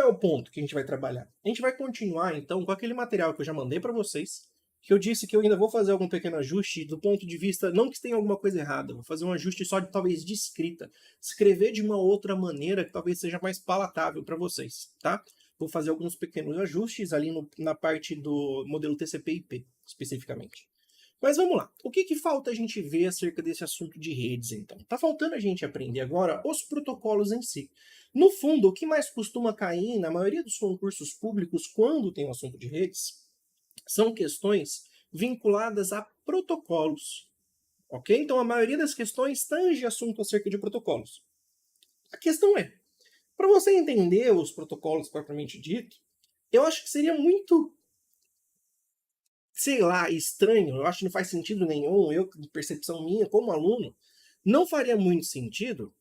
o ponto que a gente vai trabalhar? A gente vai continuar, então, com aquele material que eu já mandei para vocês, que eu disse que eu ainda vou fazer algum pequeno ajuste do ponto de vista, não que tenha alguma coisa errada, vou fazer um ajuste só de talvez de escrita, escrever de uma outra maneira que talvez seja mais palatável para vocês, tá? Vou fazer alguns pequenos ajustes ali na parte do modelo TCP/IP, especificamente. Mas vamos lá. O que falta a gente ver acerca desse assunto de redes, então? Tá faltando a gente aprender agora os protocolos em si. No fundo, o que mais costuma cair na maioria dos concursos públicos quando tem o assunto de redes são questões vinculadas a protocolos, ok? Então a maioria das questões tange assunto acerca de protocolos. A questão é, para você entender os protocolos propriamente dito, eu acho que seria muito, sei lá, estranho, eu acho que não faz sentido nenhum, de percepção minha como aluno, não faria muito sentido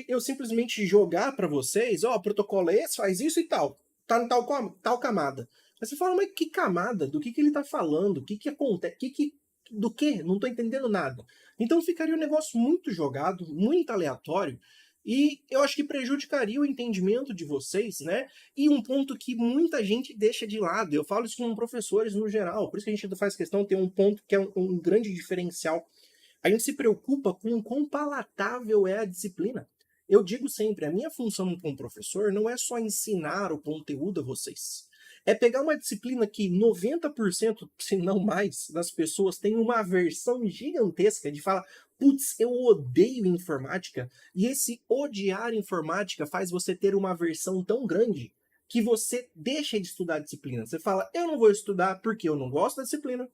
eu simplesmente jogar para vocês, ó, o protocolo é esse, faz isso e tal, tá em tal camada. Mas você fala, mas que camada? Do que ele tá falando? O que acontece? Do que? Não tô entendendo nada. Então ficaria um negócio muito jogado, muito aleatório, e eu acho que prejudicaria o entendimento de vocês, né? E um ponto que muita gente deixa de lado. Eu falo isso com professores no geral, por isso que a gente faz questão de ter um ponto que é um grande diferencial. A gente se preocupa com o quão palatável é a disciplina. Eu digo sempre, a minha função como professor não é só ensinar o conteúdo a vocês. É pegar uma disciplina que 90%, se não mais, das pessoas têm uma aversão gigantesca de falar, putz, eu odeio informática, e esse odiar informática faz você ter uma aversão tão grande que você deixa de estudar a disciplina. Você fala, eu não vou estudar porque eu não gosto da disciplina,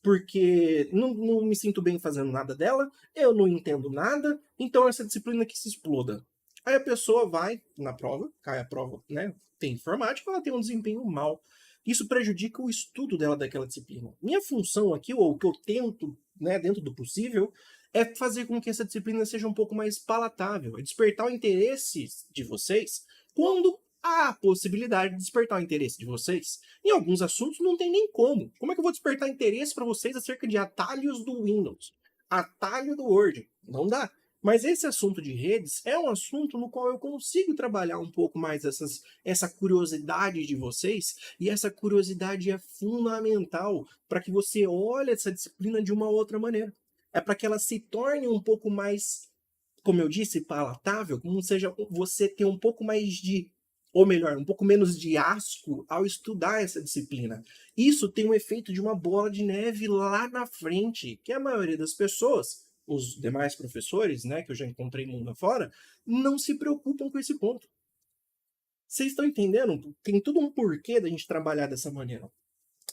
porque não me sinto bem fazendo nada dela, eu não entendo nada, então essa disciplina que se exploda. Aí a pessoa vai na prova, cai a prova, né? Tem informática, ela tem um desempenho mal. Isso prejudica o estudo dela daquela disciplina. Minha função aqui, ou o que eu tento, né, dentro do possível, é fazer com que essa disciplina seja um pouco mais palatável, é despertar o interesse de vocês quando há a possibilidade de despertar o interesse de vocês. Em alguns assuntos não tem nem como. Como é que eu vou despertar interesse para vocês acerca de atalhos do Windows? Atalho do Word? Não dá. Mas esse assunto de redes é um assunto no qual eu consigo trabalhar um pouco mais essa curiosidade de vocês, e essa curiosidade é fundamental para que você olhe essa disciplina de uma outra maneira. É para que ela se torne um pouco mais, como eu disse, palatável, como seja você ter um pouco mais de, ou melhor, um pouco menos de asco ao estudar essa disciplina. Isso tem um efeito de uma bola de neve lá na frente, que a maioria das pessoas, os demais professores, né, que eu já encontrei mundo afora, não se preocupam com esse ponto. Vocês estão entendendo? Tem tudo um porquê da gente trabalhar dessa maneira.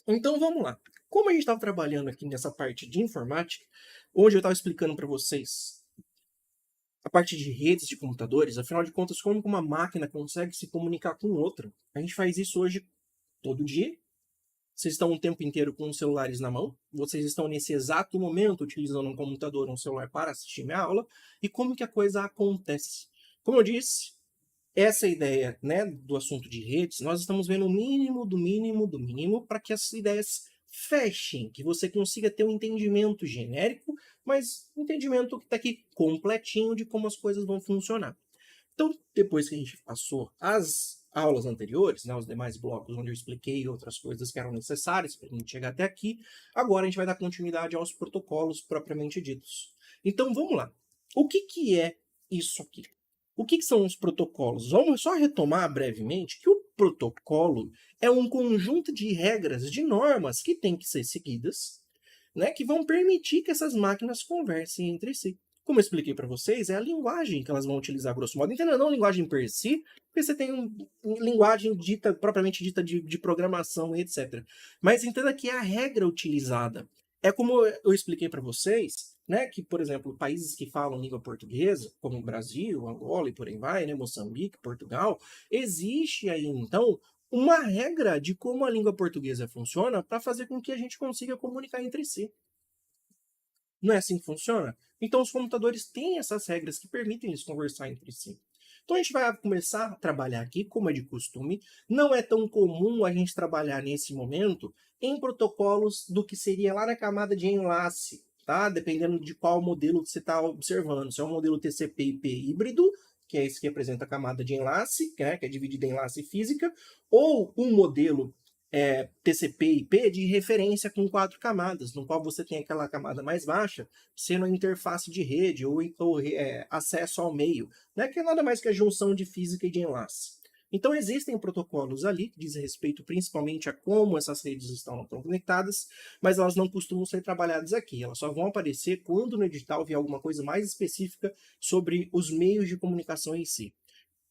Então vamos lá. Como a gente estava trabalhando aqui nessa parte de informática, onde eu estava explicando para vocês a parte de redes de computadores, afinal de contas, como uma máquina consegue se comunicar com outra? A gente faz isso hoje todo dia. Vocês estão o tempo inteiro com os celulares na mão. Vocês estão nesse exato momento utilizando um computador ou um celular para assistir minha aula. E como que a coisa acontece? Como eu disse, essa ideia, né, do assunto de redes, nós estamos vendo o mínimo do mínimo do mínimo para que as ideias fechem, que você consiga ter um entendimento genérico, mas um entendimento que está aqui completinho de como as coisas vão funcionar. Então, depois que a gente passou as aulas anteriores, né, os demais blocos onde eu expliquei outras coisas que eram necessárias para a gente chegar até aqui, agora a gente vai dar continuidade aos protocolos propriamente ditos. Então, vamos lá. O que é isso aqui? O que são os protocolos? Vamos só retomar brevemente que o protocolo é um conjunto de regras, de normas que têm que ser seguidas, né, que vão permitir que essas máquinas conversem entre si. Como eu expliquei para vocês, é a linguagem que elas vão utilizar, grosso modo. Entenda não a linguagem per si, porque você tem linguagem dita, propriamente dita de programação e etc. Mas entenda que é a regra utilizada. É como eu expliquei para vocês, né, que, por exemplo, países que falam língua portuguesa, como o Brasil, Angola e por aí vai, né, Moçambique, Portugal, existe aí, então, uma regra de como a língua portuguesa funciona para fazer com que a gente consiga comunicar entre si. Não é assim que funciona? Então os computadores têm essas regras que permitem eles conversar entre si. Então a gente vai começar a trabalhar aqui, como é de costume. Não é tão comum a gente trabalhar nesse momento em protocolos do que seria lá na camada de enlace, tá? Dependendo de qual modelo você está observando. Se é um modelo TCP/IP híbrido, que é esse que representa a camada de enlace, né, que é dividida em enlace física, ou um modelo TCP/IP de referência com 4 camadas, no qual você tem aquela camada mais baixa, sendo a interface de rede ou acesso ao meio, né, que é nada mais que a junção de física e de enlace. Então existem protocolos ali que dizem respeito principalmente a como essas redes estão conectadas, mas elas não costumam ser trabalhadas aqui. Elas só vão aparecer quando no edital vier alguma coisa mais específica sobre os meios de comunicação em si.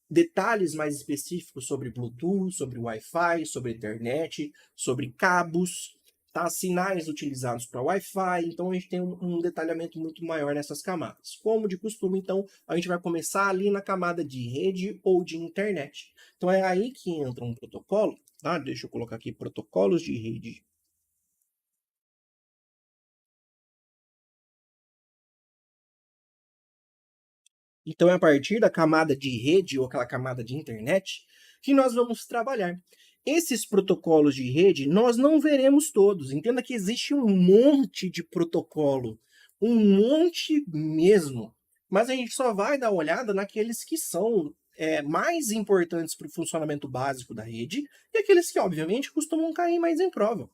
Detalhes mais específicos sobre Bluetooth, sobre Wi-Fi, sobre Ethernet, sobre cabos, tá? Sinais utilizados para Wi-Fi. Então a gente tem um detalhamento muito maior nessas camadas. Como de costume, então, a gente vai começar ali na camada de rede ou de internet. Então é aí que entra um protocolo, tá? Deixa eu colocar aqui protocolos de rede. Então é a partir da camada de rede ou aquela camada de internet que nós vamos trabalhar. Esses protocolos de rede nós não veremos todos. Entenda que existe um monte de protocolo, um monte mesmo. Mas a gente só vai dar uma olhada naqueles que são mais importantes para o funcionamento básico da rede e aqueles que, obviamente, costumam cair mais em prova.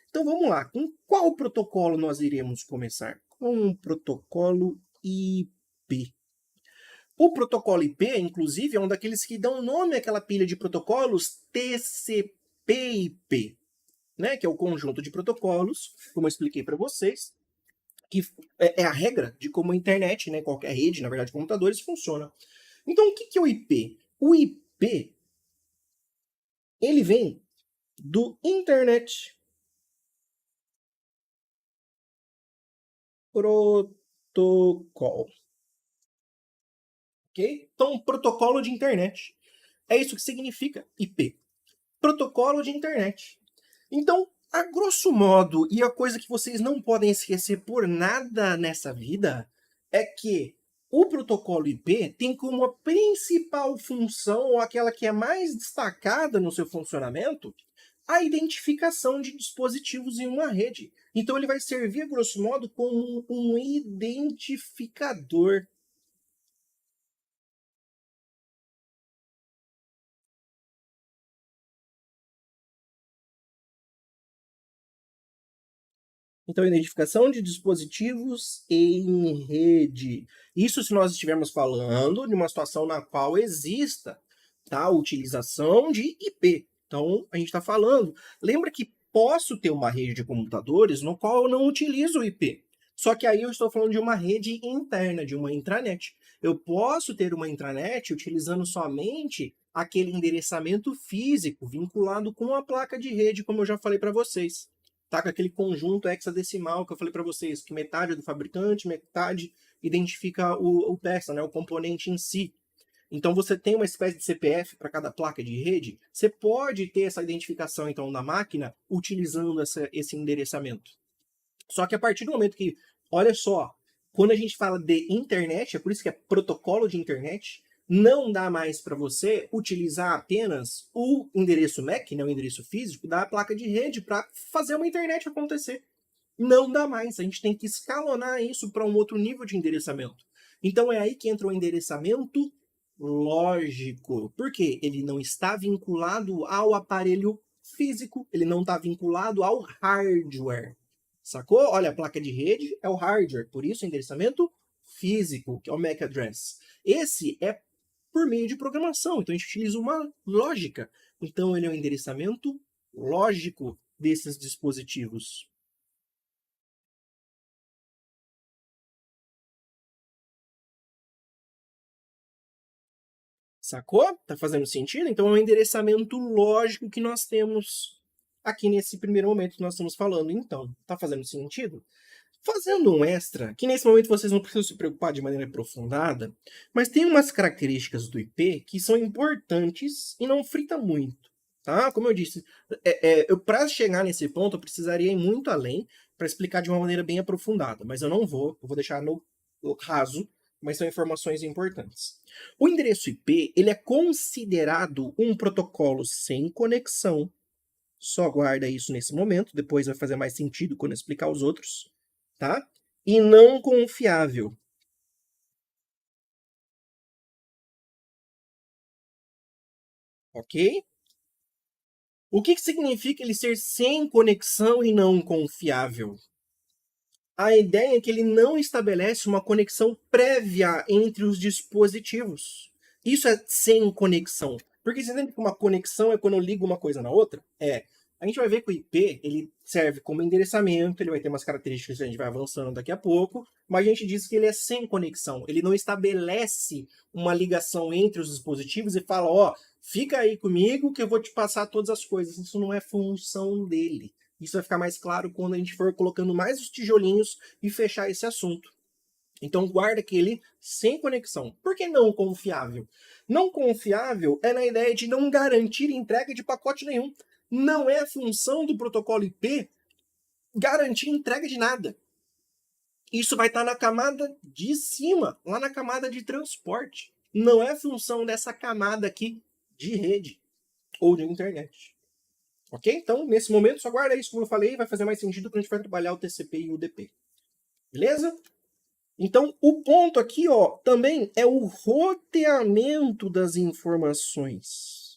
Então vamos lá, com qual protocolo nós iremos começar? Com o protocolo IP. O protocolo IP, inclusive, é um daqueles que dão nome àquela pilha de protocolos TCP/IP, né? Que é o conjunto de protocolos, como eu expliquei para vocês, que é a regra de como a internet, né, qualquer rede, na verdade, de computadores, funciona. Então, o que é o IP? O IP, ele vem do Internet Protocol, ok? Então, protocolo de internet. É isso que significa IP. Protocolo de internet. Então, a grosso modo, e a coisa que vocês não podem esquecer por nada nessa vida, é que o protocolo IP tem como a principal função, ou aquela que é mais destacada no seu funcionamento, a identificação de dispositivos em uma rede. Então, ele vai servir, a grosso modo, como um identificador. Então, identificação de dispositivos em rede. Isso se nós estivermos falando de uma situação na qual exista, tá, a utilização de IP. Então, a gente está falando. Lembra que posso ter uma rede de computadores no qual eu não utilizo o IP. Só que aí eu estou falando de uma rede interna, de uma intranet. Eu posso ter uma intranet utilizando somente aquele endereçamento físico vinculado com a placa de rede, como eu já falei para vocês, tá com aquele conjunto hexadecimal que eu falei para vocês, que metade é do fabricante, metade identifica o peça, né, o componente em si. Então você tem uma espécie de CPF para cada placa de rede. Você pode ter essa identificação então na máquina utilizando esse endereçamento. Só que a partir do momento que, olha só, quando a gente fala de internet, é por isso que é protocolo de internet, não dá mais para você utilizar apenas o endereço MAC, né, o endereço físico da placa de rede para fazer uma internet acontecer. Não dá mais, a gente tem que escalonar isso para um outro nível de endereçamento. Então é aí que entra o endereçamento lógico, porque ele não está vinculado ao aparelho físico, ele não está vinculado ao hardware. Sacou? Olha, a placa de rede é o hardware, por isso o endereçamento físico, que é o MAC address. Esse é por meio de programação, então a gente utiliza uma lógica. Então ele é o endereçamento lógico desses dispositivos. Sacou? Tá fazendo sentido? Então é um endereçamento lógico que nós temos aqui nesse primeiro momento que nós estamos falando. Então, tá fazendo sentido? Fazendo um extra, que nesse momento vocês não precisam se preocupar de maneira aprofundada, mas tem umas características do IP que são importantes e não frita muito, tá? Como eu disse, para chegar nesse ponto eu precisaria ir muito além para explicar de uma maneira bem aprofundada, mas eu não vou, eu vou deixar no raso, mas são informações importantes. O endereço IP ele é considerado um protocolo sem conexão. Só guarda isso nesse momento, depois vai fazer mais sentido quando eu explicar os outros, tá? E não confiável. ok? O que significa ele ser sem conexão e não confiável? A ideia é que ele não estabelece uma conexão prévia entre os dispositivos. Isso é sem conexão. Porque você entende que uma conexão é quando eu ligo uma coisa na outra? A gente vai ver que o IP ele serve como endereçamento, ele vai ter umas características que a gente vai avançando daqui a pouco, mas a gente diz que ele é sem conexão. Ele não estabelece uma ligação entre os dispositivos e fala, ó, fica aí comigo que eu vou te passar todas as coisas. Isso não é função dele. Isso vai ficar mais claro quando a gente for colocando mais os tijolinhos e fechar esse assunto. Então guarda aquele sem conexão. Por que não confiável? Não confiável é na ideia de não garantir entrega de pacote nenhum. Não é a função do protocolo IP garantir entrega de nada. Isso vai estar na camada de cima, lá na camada de transporte. Não é função dessa camada aqui de rede ou de internet. Ok? Então, nesse momento, só guarda isso como eu falei, vai fazer mais sentido quando a gente for trabalhar o TCP e o UDP. Beleza? Então, o ponto aqui, ó, também é o roteamento das informações.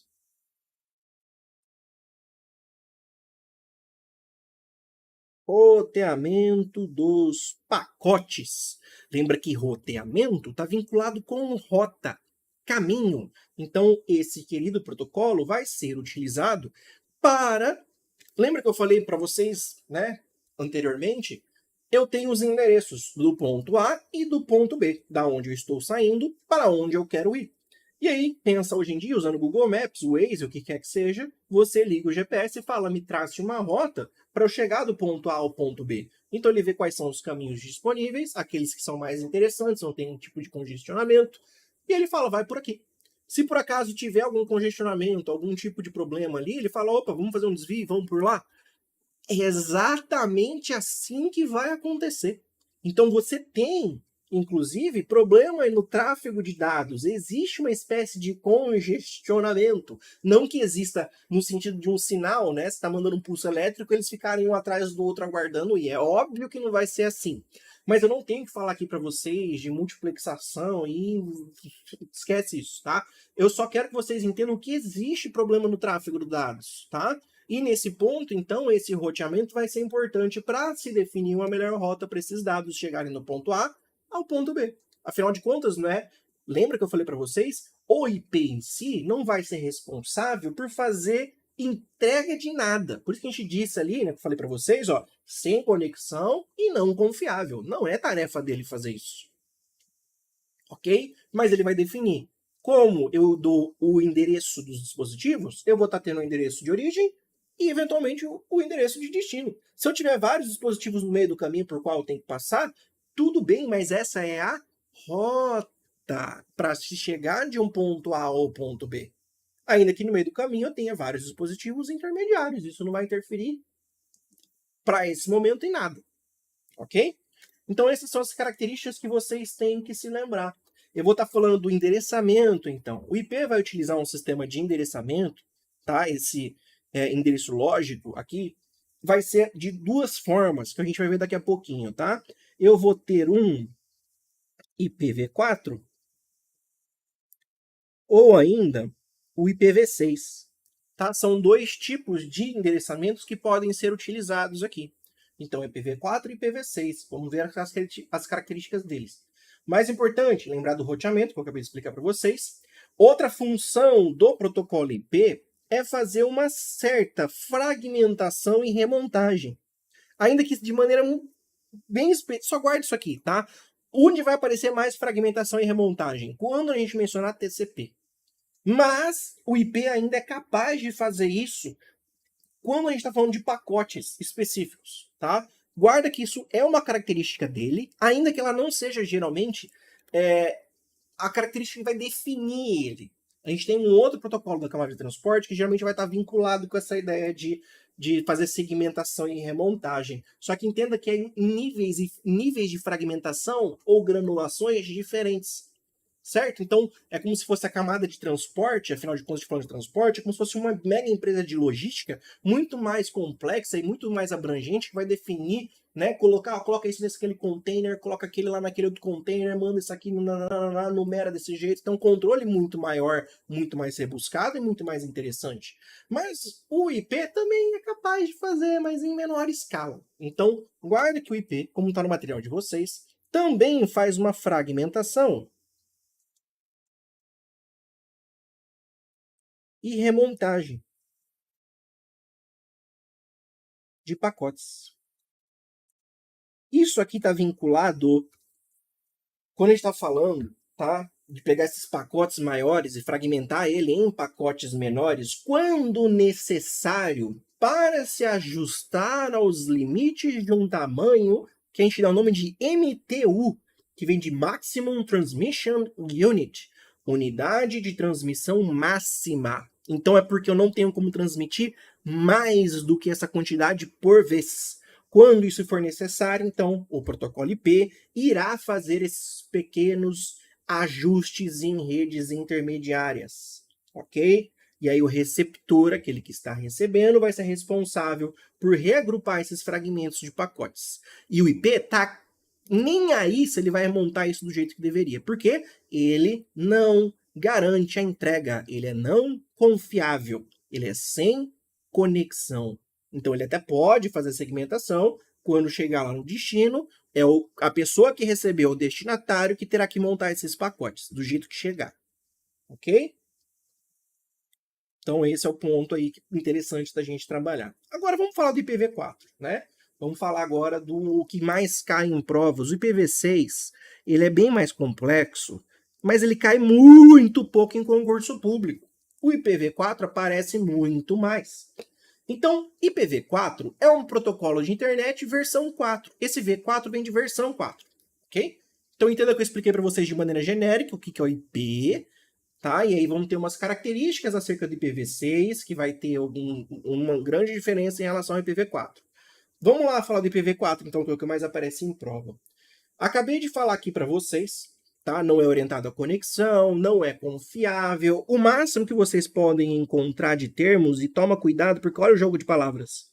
Roteamento dos pacotes. Lembra que roteamento está vinculado com rota, caminho. Então, esse querido protocolo vai ser utilizado para... Lembra que eu falei para vocês, né, anteriormente? Eu tenho os endereços do ponto A e do ponto B, da onde eu estou saindo para onde eu quero ir. E aí, pensa hoje em dia, usando o Google Maps, o Waze, o que quer que seja, você liga o GPS e fala, me trace uma rota para eu chegar do ponto A ao ponto B. Então ele vê quais são os caminhos disponíveis, aqueles que são mais interessantes, não tem um tipo de congestionamento, e ele fala, vai por aqui. Se por acaso tiver algum congestionamento, algum tipo de problema ali, ele fala, opa, vamos fazer um desvio, vamos por lá. É exatamente assim que vai acontecer. Então você tem, inclusive, problema no tráfego de dados. Existe uma espécie de congestionamento. Não que exista no sentido de um sinal, né? Você está mandando um pulso elétrico, eles ficarem um atrás do outro aguardando, e é óbvio que não vai ser assim. Mas eu não tenho que falar aqui para vocês de multiplexação e esquece isso, tá? Eu só quero que vocês entendam que existe problema no tráfego de dados, tá? E nesse ponto, então, esse roteamento vai ser importante para se definir uma melhor rota para esses dados chegarem do ponto A ao ponto B. Afinal de contas, não é? Lembra que eu falei para vocês? O IP em si não vai ser responsável por fazer entrega de nada. Por isso que a gente disse ali, né, que eu falei para vocês, ó, sem conexão e não confiável. Não é tarefa dele fazer isso. Ok? Mas ele vai definir como eu dou o endereço dos dispositivos, eu vou estar tendo o endereço de origem e, eventualmente, o endereço de destino. Se eu tiver vários dispositivos no meio do caminho por qual eu tenho que passar, tudo bem, mas essa é a rota para se chegar de um ponto A ao ponto B. Ainda que no meio do caminho eu tenha vários dispositivos intermediários, isso não vai interferir para esse momento em nada, ok? Então essas são as características que vocês têm que se lembrar. Eu vou estar falando do endereçamento, então. O IP vai utilizar um sistema de endereçamento, tá? Esse endereço lógico aqui vai ser de duas formas, que a gente vai ver daqui a pouquinho, tá? Eu vou ter um IPv4 ou ainda o IPv6, tá? São dois tipos de endereçamentos que podem ser utilizados aqui. Então, IPv4 e IPv6. Vamos ver as características deles. Mais importante, lembrar do roteamento, que eu acabei de explicar para vocês. Outra função do protocolo IP é fazer uma certa fragmentação e remontagem. Ainda que de maneira bem específica. Só guarde isso aqui, tá? Onde vai aparecer mais fragmentação e remontagem? Quando a gente mencionar TCP. Mas o IP ainda é capaz de fazer isso quando a gente está falando de pacotes específicos, tá? Guarda que isso é uma característica dele, ainda que ela não seja geralmente a característica que vai definir ele. A gente tem um outro protocolo da camada de transporte que geralmente vai estar vinculado com essa ideia de fazer segmentação e remontagem. Só que entenda que é em níveis de fragmentação ou granulações diferentes. certo? Então, é como se fosse a camada de transporte, afinal de contas, falando de transporte, é como se fosse uma mega empresa de logística muito mais complexa e muito mais abrangente, que vai definir, né, coloca isso nesse aquele container, coloca aquele lá naquele outro container, manda isso aqui, numera desse jeito. Então, um controle muito maior, muito mais rebuscado e muito mais interessante. Mas o IP também é capaz de fazer, mas em menor escala. Então, guarda que o IP, como está no material de vocês, também faz uma fragmentação e remontagem de pacotes. Isso aqui está vinculado, quando a gente está falando, tá, de pegar esses pacotes maiores e fragmentar ele em pacotes menores, quando necessário, para se ajustar aos limites de um tamanho que a gente dá o nome de MTU, que vem de Maximum Transmission Unit, unidade de transmissão máxima. Então é porque eu não tenho como transmitir mais do que essa quantidade por vez. Quando isso for necessário, então o protocolo IP irá fazer esses pequenos ajustes em redes intermediárias, ok? E aí o receptor, aquele que está recebendo, vai ser responsável por reagrupar esses fragmentos de pacotes. E o IP tá nem aí se ele vai montar isso do jeito que deveria, porque ele não garante a entrega, ele é não confiável, ele é sem conexão. Então ele até pode fazer segmentação, quando chegar lá no destino, a pessoa que recebeu o destinatário que terá que montar esses pacotes, do jeito que chegar. Ok? Então esse é o ponto aí interessante da gente trabalhar. Agora vamos falar do IPv4, né? Vamos falar agora do que mais cai em provas. O IPv6, ele é bem mais complexo, mas ele cai muito pouco em concurso público. O IPv4 aparece muito mais. Então, IPv4 é um protocolo de internet versão 4. Esse V4 vem de versão 4, ok? Então, entenda que eu expliquei para vocês de maneira genérica o que é o IP, tá? E aí vamos ter umas características acerca do IPv6, que vai ter uma grande diferença em relação ao IPv4. Vamos lá falar do IPv4, então, que é o que mais aparece em prova. Acabei de falar aqui para vocês, tá? Não é orientado à conexão, não é confiável. O máximo que vocês podem encontrar de termos, e toma cuidado porque olha o jogo de palavras,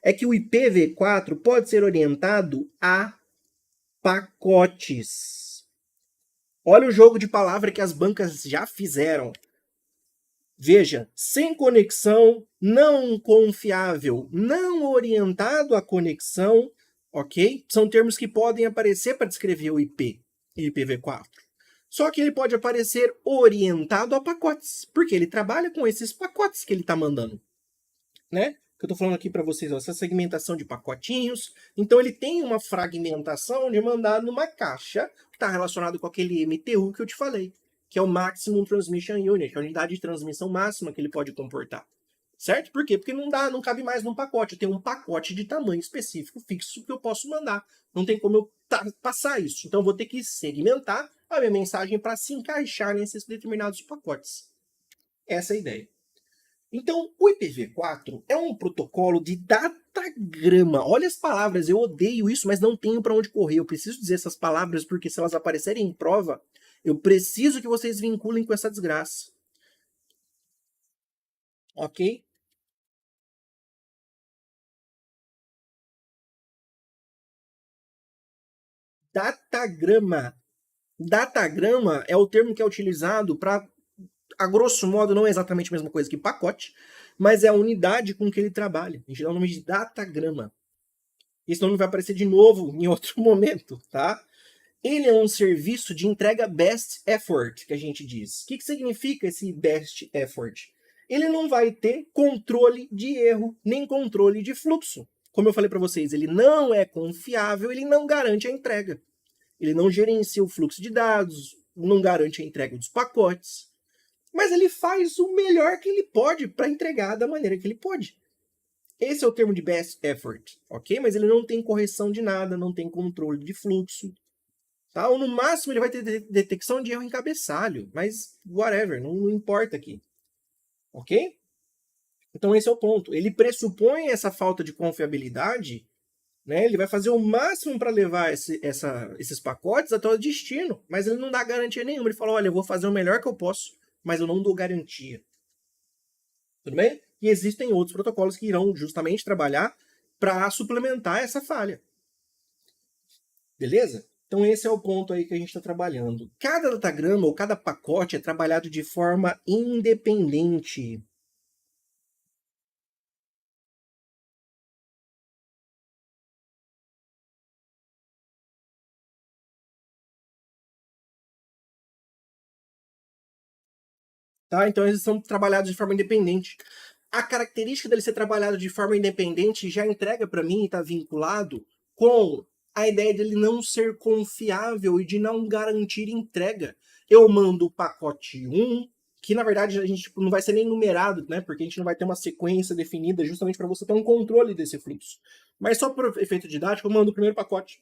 é que o IPv4 pode ser orientado a pacotes. Olha o jogo de palavra que as bancas já fizeram. Veja, sem conexão, não confiável, não orientado à conexão, ok? São termos que podem aparecer para descrever o IP e IPv4. Só que ele pode aparecer orientado a pacotes, porque ele trabalha com esses pacotes que ele está mandando, né? Que eu estou falando aqui para vocês, ó, essa segmentação de pacotinhos. Então ele tem uma fragmentação de mandar numa caixa que está relacionado com aquele MTU que eu te falei, que é o Maximum Transmission Unit, a unidade de transmissão máxima que ele pode comportar. Certo? Por quê? Porque não cabe mais num pacote. Eu tenho um pacote de tamanho específico fixo que eu posso mandar. Não tem como eu passar isso. Então eu vou ter que segmentar a minha mensagem para se encaixar nesses determinados pacotes. Essa é a ideia. Então, o IPv4 é um protocolo de datagrama. Olha as palavras, eu odeio isso, mas não tenho para onde correr. Eu preciso dizer essas palavras porque se elas aparecerem em prova, eu preciso que vocês vinculem com essa desgraça. Ok? Datagrama. Datagrama é o termo que é utilizado para, a grosso modo, não é exatamente a mesma coisa que pacote, mas é a unidade com que ele trabalha. A gente dá o nome de datagrama. Esse nome vai aparecer de novo em outro momento, tá? Ele é um serviço de entrega best effort, que a gente diz. O que significa esse best effort? Ele não vai ter controle de erro, nem controle de fluxo. Como eu falei para vocês, ele não é confiável, ele não garante a entrega. Ele não gerencia o fluxo de dados, não garante a entrega dos pacotes. Mas ele faz o melhor que ele pode para entregar da maneira que ele pode. Esse é o termo de best effort, ok? Mas ele não tem correção de nada, não tem controle de fluxo. Tá? Ou no máximo ele vai ter detecção de erro em cabeçalho, mas whatever, não importa aqui. Ok? Então esse é o ponto. Ele pressupõe essa falta de confiabilidade né? Ele vai fazer o máximo para levar esses pacotes até o destino, mas ele não dá garantia nenhuma. Ele fala, olha, eu vou fazer o melhor que eu posso, mas eu não dou garantia. Tudo bem? E existem outros protocolos que irão justamente trabalhar para suplementar essa falha. Beleza? Então esse é o ponto aí que a gente está trabalhando. Cada datagrama ou cada pacote é trabalhado de forma independente. Tá? Então eles são trabalhados de forma independente. A característica dele ser trabalhado de forma independente já entrega para mim e está vinculado com a ideia dele não ser confiável e de não garantir entrega. Eu mando o pacote 1, que na verdade a gente não vai ser nem numerado, né? Porque a gente não vai ter uma sequência definida justamente para você ter um controle desse fluxo. Mas só por efeito didático, eu mando o primeiro pacote,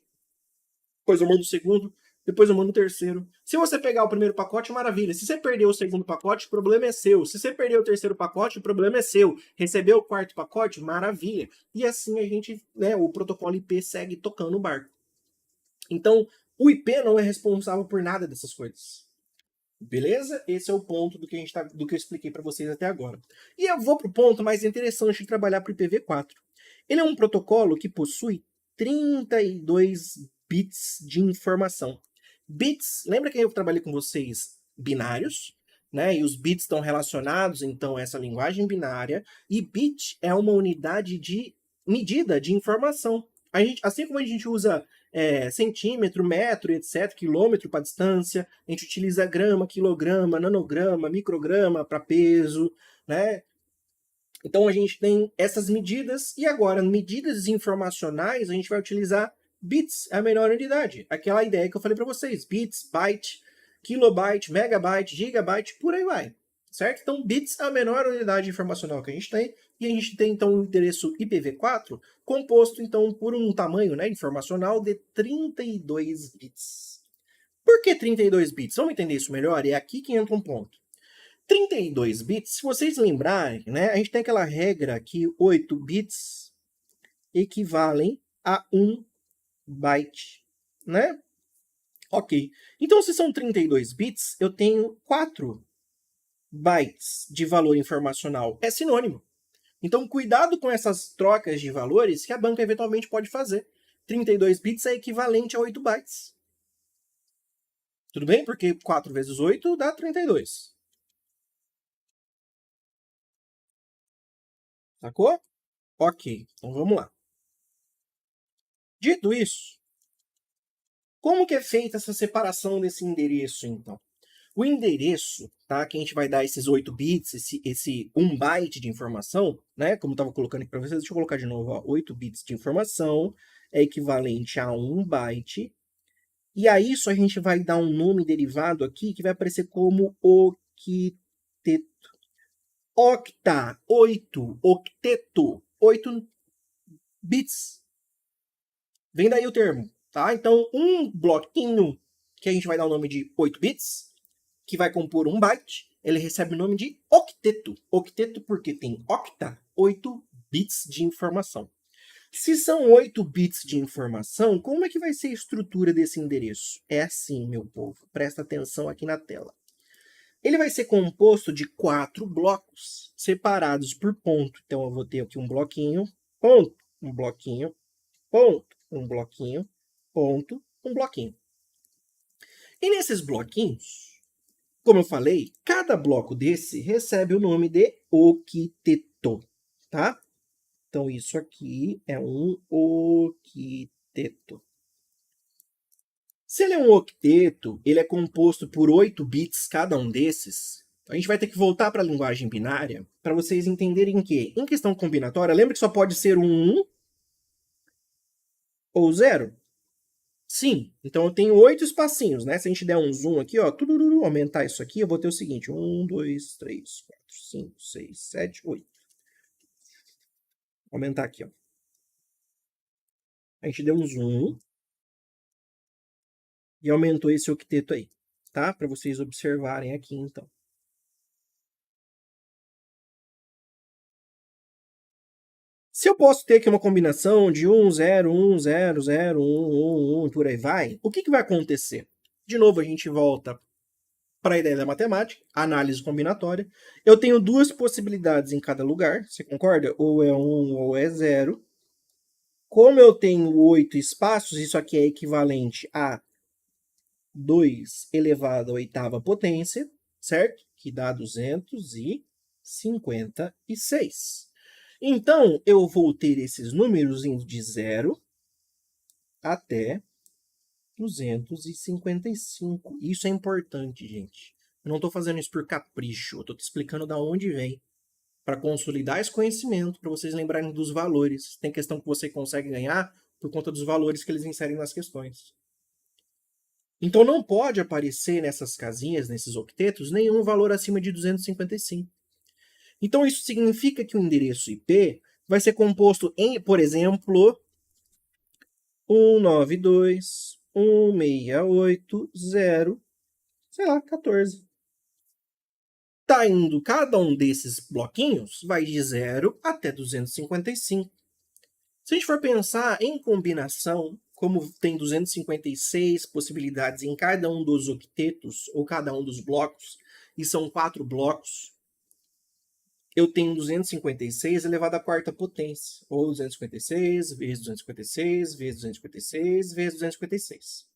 depois eu mando o segundo, depois eu mando o terceiro. Se você pegar o primeiro pacote, maravilha. Se você perder o segundo pacote, o problema é seu. Se você perder o terceiro pacote, o problema é seu. Recebeu o quarto pacote, maravilha. E assim a gente, né, o protocolo IP segue tocando o barco. Então, o IP não é responsável por nada dessas coisas. Beleza? Esse é o ponto do que, do que eu expliquei para vocês até agora. E eu vou para o ponto mais interessante de trabalhar para o IPv4. Ele é um protocolo que possui 32 bits de informação. Bits, lembra que eu trabalhei com vocês binários, né? E os bits estão relacionados, então, a essa linguagem binária. E bit é uma unidade de medida de informação. Assim como a gente usa centímetro, metro, etc., quilômetro para distância, a gente utiliza grama, quilograma, nanograma, micrograma para peso, né? Então a gente tem essas medidas, e agora, medidas informacionais, a gente vai utilizar bits, a menor unidade. Aquela ideia que eu falei para vocês, bits, byte, kilobyte, megabyte, gigabyte, por aí vai. Certo? Então, bits é a menor unidade informacional que a gente tem, e a gente tem então o endereço IPv4 composto então por um tamanho, né, informacional de 32 bits. Por que 32 bits? Vamos entender isso melhor? É aqui que entra um ponto. 32 bits, se vocês lembrarem, né, a gente tem aquela regra que 8 bits equivalem a 1 byte, né? Ok. Então, se são 32 bits, eu tenho 4 bytes de valor informacional. É sinônimo. Então, cuidado com essas trocas de valores que a banca eventualmente pode fazer. 32 bits é equivalente a 8 bytes. Tudo bem? Porque 4 vezes 8 dá 32. Sacou? Ok, então vamos lá. Dito isso, como que é feita essa separação desse endereço, então? O endereço, tá, que a gente vai dar esses 8 bits, esse 1 byte de informação, né, como eu estava colocando aqui para vocês, deixa eu colocar de novo, ó, 8 bits de informação é equivalente a 1 byte, e a isso a gente vai dar um nome derivado aqui que vai aparecer como octeto. Octa, 8, octeto, 8 bits. Vem daí o termo, tá? Então, um bloquinho que a gente vai dar o nome de 8 bits, que vai compor 1 byte, ele recebe o nome de octeto. Octeto porque tem octa, 8 bits de informação. Se são 8 bits de informação, como é que vai ser a estrutura desse endereço? É assim, meu povo. Presta atenção aqui na tela. Ele vai ser composto de 4 blocos, separados por ponto. Então, eu vou ter aqui um bloquinho, ponto, um bloquinho, ponto, um bloquinho, ponto, um bloquinho. E nesses bloquinhos, como eu falei, cada bloco desse recebe o nome de octeto, tá? Então, isso aqui é um octeto. Se ele é um octeto, ele é composto por 8 bits cada um desses. A gente vai ter que voltar para a linguagem binária para vocês entenderem que, em questão combinatória, lembra que só pode ser um 1 ou 0? Sim, então eu tenho 8 espacinhos, né? Se a gente der um zoom aqui, ó, aumentar isso aqui, eu vou ter o seguinte: 1, 2, 3, 4, 5, 6, 7, 8. Vou aumentar aqui, ó. A gente deu um zoom e aumentou esse octeto aí, tá? Para vocês observarem aqui, então. Se eu posso ter aqui uma combinação de 1, 0, 1, 0, 0, 1, 1, 1 e por aí vai, o que vai acontecer? De novo, a gente volta para a ideia da matemática, análise combinatória. Eu tenho duas possibilidades em cada lugar, você concorda? Ou é 1 ou é 0. Como eu tenho 8 espaços, isso aqui é equivalente a 2 elevado à oitava potência, certo? Que dá 256. Então, eu vou ter esses números indo de 0 até 255. Isso é importante, gente. Eu não estou fazendo isso por capricho, eu estou te explicando da onde vem, para consolidar esse conhecimento, para vocês lembrarem dos valores. Tem questão que você consegue ganhar por conta dos valores que eles inserem nas questões. Então não pode aparecer nessas casinhas, nesses octetos, nenhum valor acima de 255. Então isso significa que o endereço IP vai ser composto em, por exemplo, 192.168.0, sei lá, 14. Tá indo cada um desses bloquinhos, vai de 0 até 255. Se a gente for pensar em combinação, como tem 256 possibilidades em cada um dos octetos, ou cada um dos blocos, e são 4 blocos, eu tenho 256 elevado à quarta potência, ou 256 vezes 256 vezes 256 vezes 256.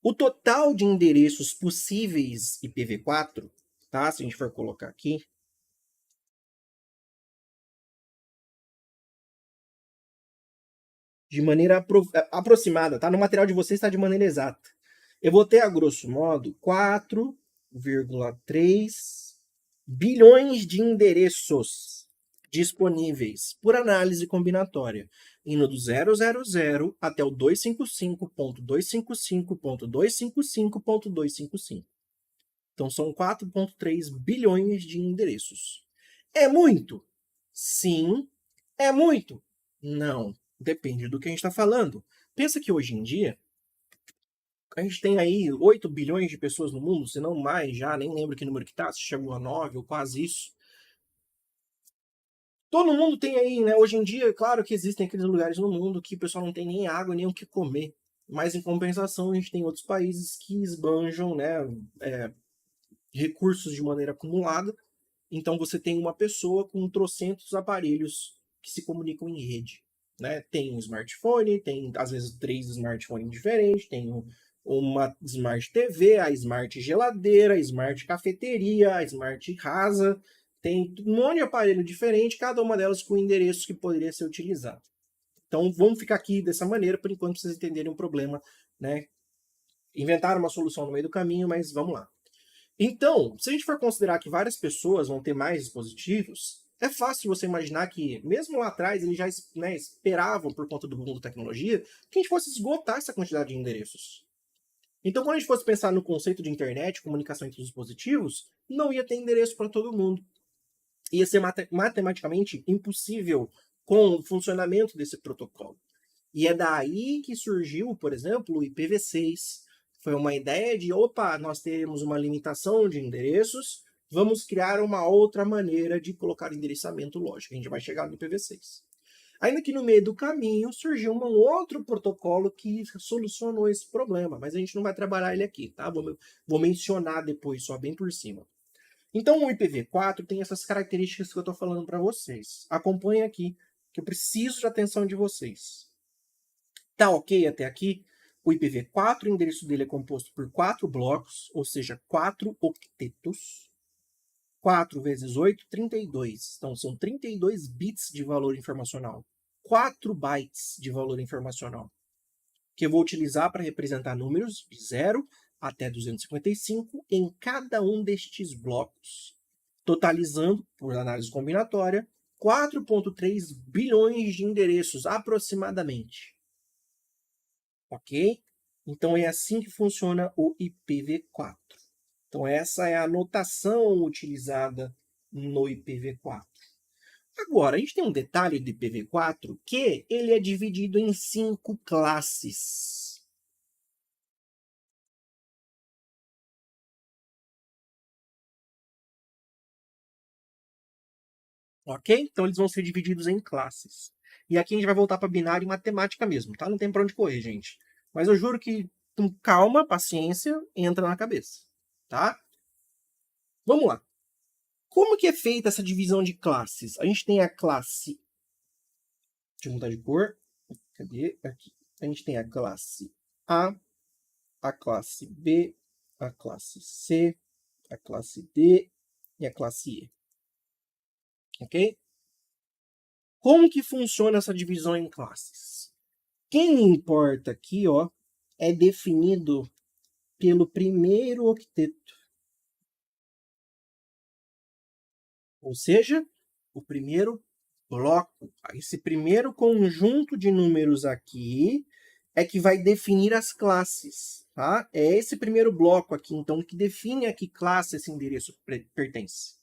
O total de endereços possíveis IPv4, tá? Se a gente for colocar aqui, de maneira aproximada, tá? No material de vocês está de maneira exata. Eu vou ter, a grosso modo, 4,3 bilhões de endereços disponíveis por análise combinatória, indo do 000 até o 255.255.255.255. Então são 4,3 bilhões de endereços. É muito? Sim. É muito? Não. Depende do que a gente está falando. Pensa que hoje em dia, a gente tem aí 8 bilhões de pessoas no mundo, se não mais já, nem lembro que número que tá, se chegou a 9 ou quase isso. Todo mundo tem aí, né? Hoje em dia, claro que existem aqueles lugares no mundo que o pessoal não tem nem água, nem o que comer. Mas, em compensação, a gente tem outros países que esbanjam, né, recursos de maneira acumulada. Então, você tem uma pessoa com trocentos aparelhos que se comunicam em rede. Né? Tem um smartphone, tem às vezes 3 smartphones diferentes, tem uma Smart TV, a Smart Geladeira, a Smart Cafeteria, a Smart Rasa, tem um monte de aparelho diferente, cada uma delas com endereços que poderia ser utilizado. Então vamos ficar aqui dessa maneira, por enquanto, para vocês entenderem o problema. Né? Inventaram uma solução no meio do caminho, mas vamos lá. Então, se a gente for considerar que várias pessoas vão ter mais dispositivos, é fácil você imaginar que, mesmo lá atrás, eles já, né, esperavam, por conta do boom da tecnologia, que a gente fosse esgotar essa quantidade de endereços. Então, quando a gente fosse pensar no conceito de internet, comunicação entre os dispositivos, não ia ter endereço para todo mundo. Ia ser matematicamente impossível com o funcionamento desse protocolo. E é daí que surgiu, por exemplo, o IPv6. Foi uma ideia de, opa, nós temos uma limitação de endereços, vamos criar uma outra maneira de colocar endereçamento lógico. A gente vai chegar no IPv6. Ainda que no meio do caminho surgiu um outro protocolo que solucionou esse problema, mas a gente não vai trabalhar ele aqui, tá? Vou mencionar depois, só bem por cima. Então o IPv4 tem essas características que eu estou falando para vocês. Acompanhe aqui, que eu preciso de atenção de vocês. Tá ok até aqui? O IPv4, o endereço dele é composto por 4 blocos, ou seja, 4 octetos. 4 vezes 8, 32. Então, são 32 bits de valor informacional. 4 bytes de valor informacional. Que eu vou utilizar para representar números de 0 até 255 em cada um destes blocos. Totalizando, por análise combinatória, 4,3 bilhões de endereços, aproximadamente. Ok? Então é assim que funciona o IPv4. Então essa é a notação utilizada no IPv4. Agora, a gente tem um detalhe do IPv4 que ele é dividido em 5 classes. Ok? Então eles vão ser divididos em classes. E aqui a gente vai voltar para binário e matemática mesmo, tá? Não tem para onde correr, gente. Mas eu juro que com calma, paciência, entra na cabeça, tá? Vamos lá. Como que é feita essa divisão de classes? A gente tem a classe... Deixa eu mudar de cor. Cadê? Aqui. A gente tem a classe a classe B, a classe C, a classe D e a classe E. Ok? Como que funciona essa divisão em classes? Quem importa aqui, ó, é definido pelo primeiro octeto. Ou seja, o primeiro bloco. Esse primeiro conjunto de números aqui é que vai definir as classes, tá? É esse primeiro bloco aqui, então, que define a que classe esse endereço pertence.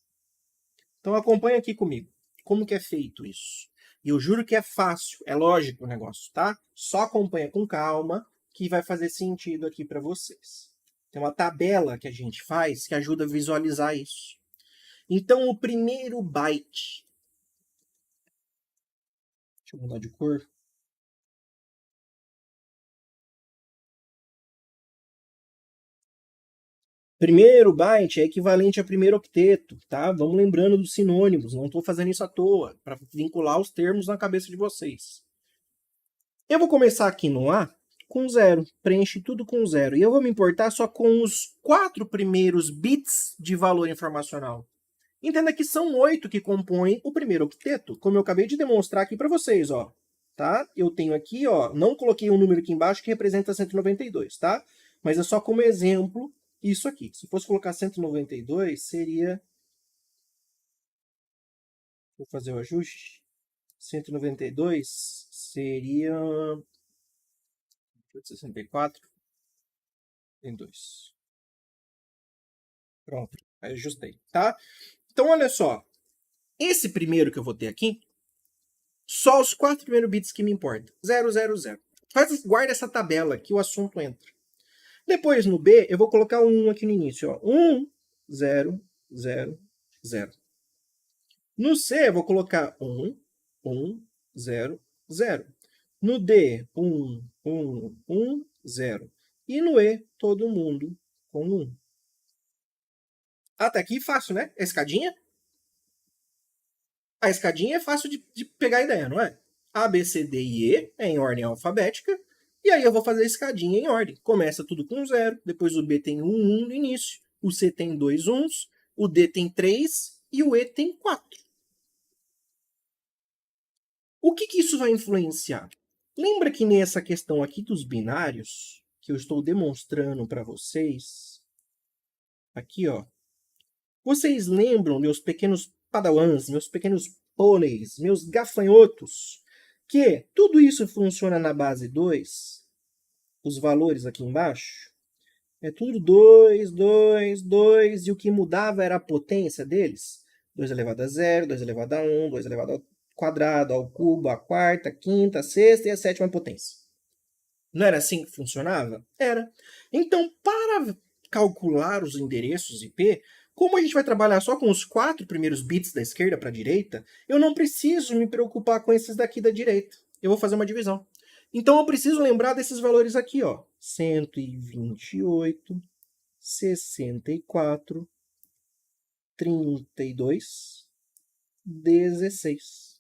Então, acompanha aqui comigo. Como que é feito isso? E eu juro que é fácil, é lógico o negócio, tá? Só acompanha com calma, que vai fazer sentido aqui para vocês. Tem uma tabela que a gente faz que ajuda a visualizar isso. Então, o primeiro byte... Deixa eu mudar de cor. Primeiro byte é equivalente a primeiro octeto, tá? Vamos lembrando dos sinônimos, não estou fazendo isso à toa, para vincular os termos na cabeça de vocês. Eu vou começar aqui no A com 0, preenche tudo com 0. E eu vou me importar só com os 4 primeiros bits de valor informacional. Entenda que são 8 que compõem o primeiro octeto, como eu acabei de demonstrar aqui para vocês, ó. Tá? Eu tenho aqui, ó, não coloquei um número aqui embaixo que representa 192, tá? Mas é só como exemplo isso aqui. Se fosse colocar 192, seria... Vou fazer o ajuste. 192 seria... 64 em 2. Pronto, aí ajustei, tá? Então, olha só. Esse primeiro que eu vou ter aqui, só os 4 primeiros bits que me importam. 0, 0, 0. Guarda essa tabela que o assunto entra. Depois, no B, eu vou colocar um 1 aqui no início. Ó. 1, 0, 0, 0. No C, eu vou colocar 1, 1, 0, 0. No D, 1, 1, 1, 0. E no E, todo mundo com 1. Até aqui fácil, né? A escadinha? A escadinha é fácil de pegar a ideia, não é? A, B, C, D e E é em ordem alfabética. E aí eu vou fazer a escadinha em ordem. Começa tudo com 0, depois o B tem 1 no início, o C tem 2 uns, o D tem 3 e o E tem 4. O que isso vai influenciar? Lembra que nessa questão aqui dos binários, que eu estou demonstrando para vocês, aqui, ó, vocês lembram, meus pequenos padawans, meus pequenos pôneis, meus gafanhotos, que tudo isso funciona na base 2, os valores aqui embaixo, é tudo 2, 2, 2, e o que mudava era a potência deles. 2 elevado a 0, 2 elevado a 1, 2 elevado ao quadrado, ao cubo, a quarta, a quinta, a sexta e a sétima potência. Não era assim que funcionava? Era. Então, para calcular os endereços IP, como a gente vai trabalhar só com os 4 primeiros bits da esquerda para a direita, eu não preciso me preocupar com esses daqui da direita. Eu vou fazer uma divisão. Então, eu preciso lembrar desses valores aqui, ó. 128, 64, 32, 16.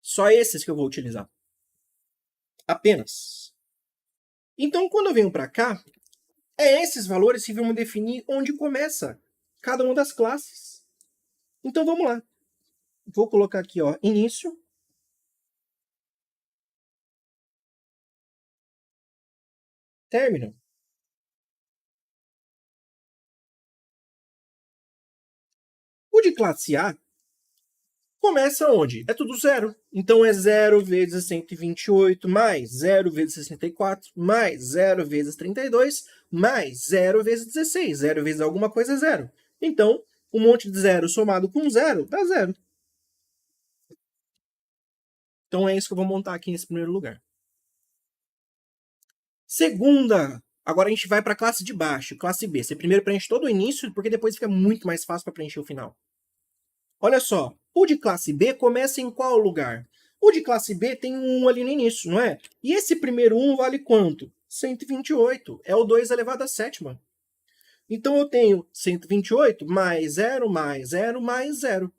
Só esses que eu vou utilizar. Apenas. Então, quando eu venho para cá, é esses valores que vão definir onde começa cada uma das classes. Então, vamos lá. Vou colocar aqui, ó, início. Término. O de classe A começa onde? É tudo zero. Então, é 0 vezes 128, mais 0 vezes 64, mais 0 vezes 32, mais 0 vezes 16. 0 vezes alguma coisa é 0. Então, um monte de zero somado com 0 dá 0. Então, é isso que eu vou montar aqui nesse primeiro lugar. Segunda, agora a gente vai para a classe de baixo, classe B. Você primeiro preenche todo o início, porque depois fica muito mais fácil para preencher o final. Olha só, O de classe B começa em qual lugar? O de classe B tem um 1 ali no início, não é? E esse primeiro 1 vale quanto? 128. É o 2 elevado à sétima. Então eu tenho 128 mais 0, mais 0, mais 0.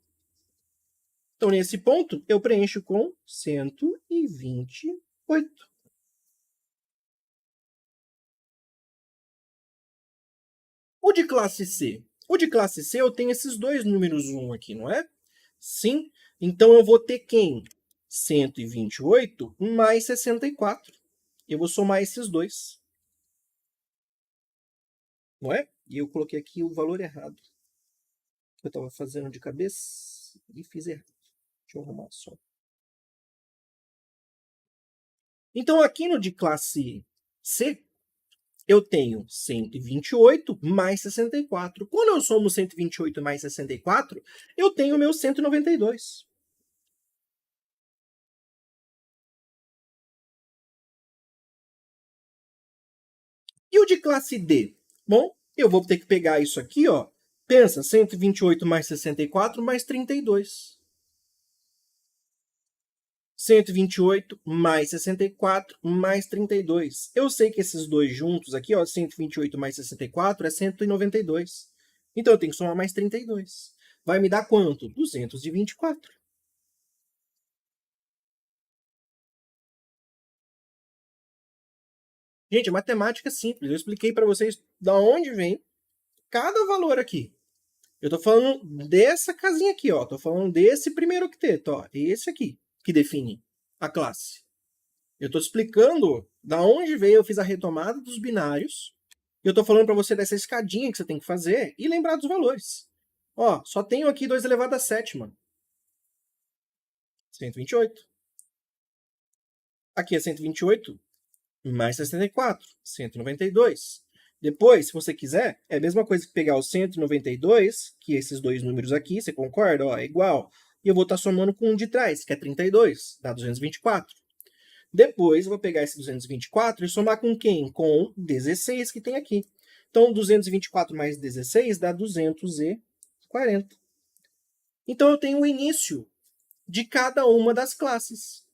Então, nesse ponto, eu preencho com 128. O de classe C? O de classe C eu tenho esses dois números 1 aqui, não é? Sim. Então eu vou ter quem? 128 mais 64. Eu vou somar esses dois. Não é? E eu coloquei aqui o valor errado. Eu estava fazendo de cabeça e fiz errado. Deixa eu arrumar só. Então, aqui no de classe C, eu tenho 128 mais 64. Quando eu somo 128 mais 64, eu tenho o meu 192. E o de classe D? Bom, eu vou ter que pegar isso aqui, ó. Pensa, 128 mais 64 mais 32. 128 mais 64 mais 32. Eu sei que esses dois juntos aqui, ó, 128 mais 64 é 192. Então eu tenho que somar mais 32. Vai me dar quanto? 224. Gente, a matemática é simples. Eu expliquei para vocês da onde vem cada valor aqui. Eu estou falando dessa casinha aqui, ó. Estou falando desse primeiro octeto, ó. Esse aqui, que define a classe. Eu estou explicando da onde veio, eu fiz a retomada dos binários. Eu estou falando para você dessa escadinha que você tem que fazer e lembrar dos valores. Ó, só tenho aqui 2 elevado à sétima. 128. Aqui é 128 mais 64, 192. Depois, se você quiser, é a mesma coisa que pegar o 192, que esses dois números aqui, você concorda? Ó, é igual. E eu vou estar somando com um de trás, que é 32, dá 224. Depois, eu vou pegar esse 224 e somar com quem? Com 16 que tem aqui. Então, 224 mais 16 dá 240. Então, eu tenho o início de cada uma das classes.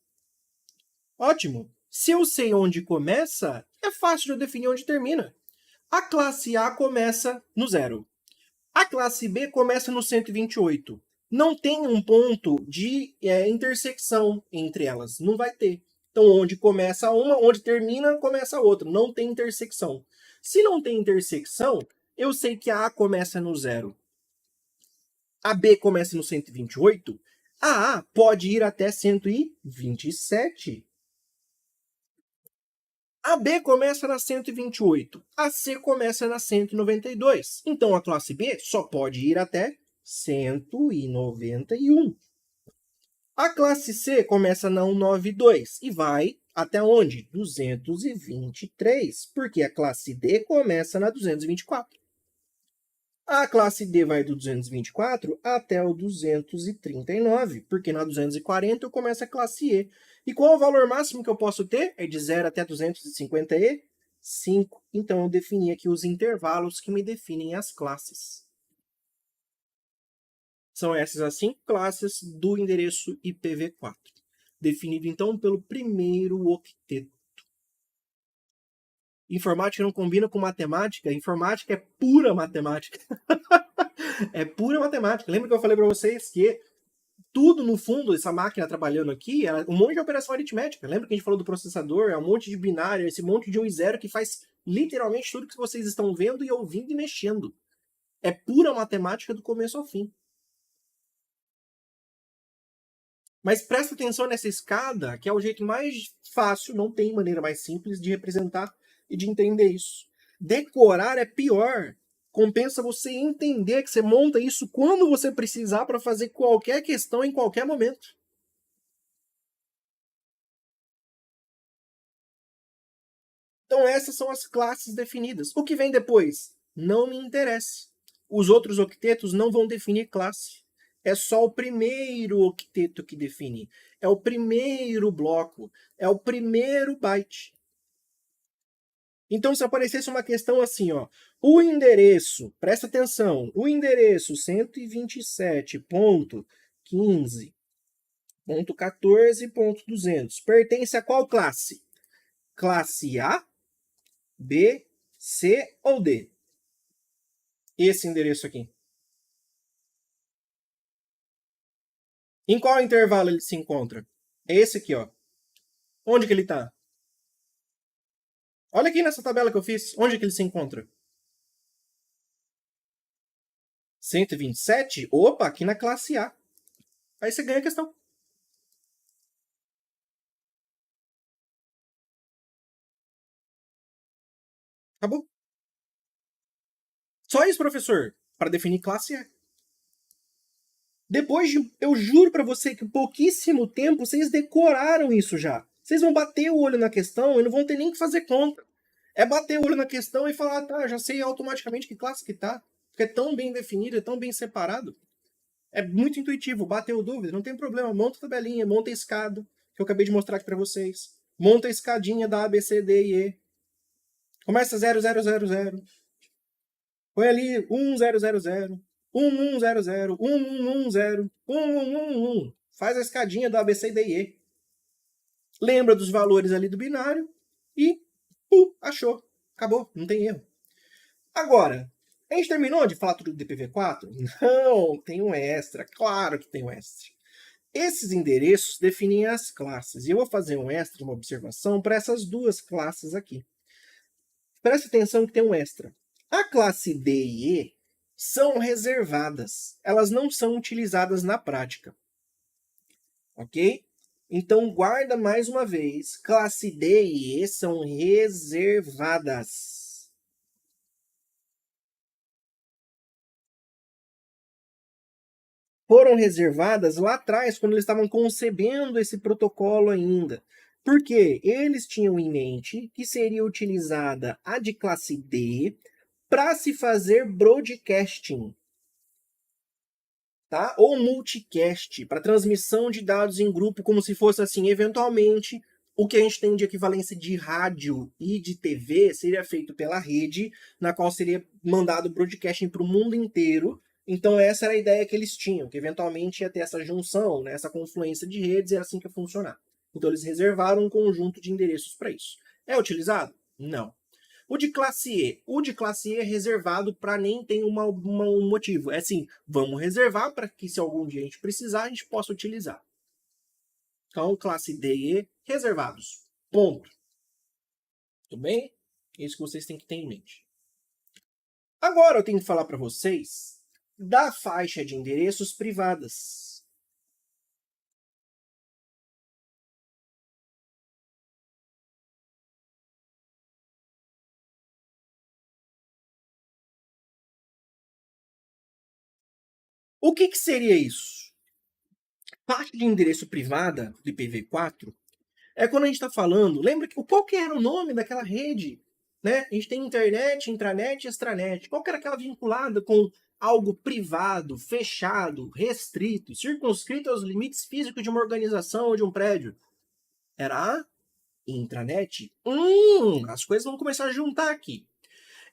Ótimo! Se eu sei onde começa, é fácil de eu definir onde termina. A classe A começa no 0. A classe B começa no 128. Não tem um ponto de intersecção entre elas. Não vai ter. Então, onde começa uma, onde termina, começa a outra. Não tem intersecção. Se não tem intersecção, eu sei que a A começa no 0. A B começa no 128. A pode ir até 127. A B começa na 128, a C começa na 192. Então, a classe B só pode ir até 191. A classe C começa na 192 e vai até onde? 223, porque a classe D começa na 224. A classe D vai do 224 até o 239, porque na 240 eu começo a classe E. E qual é o valor máximo que eu posso ter? É de 0 até 255. Então, eu defini aqui os intervalos que me definem as classes. São essas as 5 classes do endereço IPv4, definido, então, pelo primeiro octeto. Informática não combina com matemática. Informática é pura matemática. É pura matemática. Lembra que eu falei para vocês que tudo, no fundo, essa máquina trabalhando aqui, é um monte de operação aritmética. Lembra que a gente falou do processador? É um monte de binário, esse monte de 1 e 0 que faz literalmente tudo que vocês estão vendo e ouvindo e mexendo. É pura matemática do começo ao fim. Mas presta atenção nessa escada, que é o jeito mais fácil, não tem maneira mais simples de representar e de entender isso. Decorar é pior. Compensa você entender que você monta isso quando você precisar para fazer qualquer questão em qualquer momento. Então essas são as classes definidas. O que vem depois? Não me interessa. Os outros octetos não vão definir classe. É só o primeiro octeto que define. É o primeiro bloco. É o primeiro byte. Então, se aparecesse uma questão assim, ó, o endereço, presta atenção, o endereço 127 15.14.200 pertence a qual classe? Classe A, B, C ou D? Esse endereço aqui. Em qual intervalo ele se encontra? É esse aqui, ó. Onde que ele está? Olha aqui nessa tabela que eu fiz. Onde que ele se encontra? 127? Opa, aqui na classe A. Aí você ganha a questão. Acabou. Só isso, professor, para definir classe A. Depois de, eu juro para você que pouquíssimo tempo vocês decoraram isso já. Vocês vão bater o olho na questão e não vão ter nem que fazer conta. É bater o olho na questão e falar, tá, já sei automaticamente que classe que tá. Porque é tão bem definido, é tão bem separado. É muito intuitivo, bateu dúvida, não tem problema. Monta a tabelinha, monta a escada, que eu acabei de mostrar aqui para vocês. Monta a escadinha da A, B, C, D e E. Começa 0, 0, 0, 0. Põe ali 1, 0, 0, 0. 1, 1, 0, 0. 1, 1, 1, 0. 1, 1, 1, 1. Faz a escadinha do A, B, C, D e E. Lembra dos valores ali do binário e achou. Acabou, não tem erro. Agora, a gente terminou de falar tudo do DPV4? Não, tem um extra. Claro que tem um extra. Esses endereços definem as classes. E eu vou fazer um extra, uma observação, para essas duas classes aqui. Preste atenção que tem um extra. A classe D e E são reservadas. Elas não são utilizadas na prática. Ok? Então, guarda mais uma vez. Classe D e E são reservadas. Foram reservadas lá atrás, quando eles estavam concebendo esse protocolo ainda. Porque eles tinham em mente que seria utilizada a de classe D para se fazer broadcasting, tá? Ou multicast, para transmissão de dados em grupo, como se fosse assim, eventualmente, o que a gente tem de equivalência de rádio e de TV seria feito pela rede, na qual seria mandado broadcasting para o mundo inteiro. Então essa era a ideia que eles tinham, que eventualmente ia ter essa junção, né, essa confluência de redes, e era assim que ia funcionar. Então eles reservaram um conjunto de endereços para isso. É utilizado? Não. O de classe E. O de classe E é reservado para nem ter um motivo. É assim, vamos reservar para que se algum dia a gente precisar, a gente possa utilizar. Então, classe D e E, reservados. Ponto. Tudo bem? Isso que vocês têm que ter em mente. Agora eu tenho que falar para vocês da faixa de endereços privadas. O que seria isso? Faixa de endereço privada do IPv4 é quando a gente está falando. Lembra qual que era o nome daquela rede? Né? A gente tem internet, intranet e extranet. Qual que era aquela vinculada com algo privado, fechado, restrito, circunscrito aos limites físicos de uma organização ou de um prédio? Era a intranet. As coisas vão começar a juntar aqui.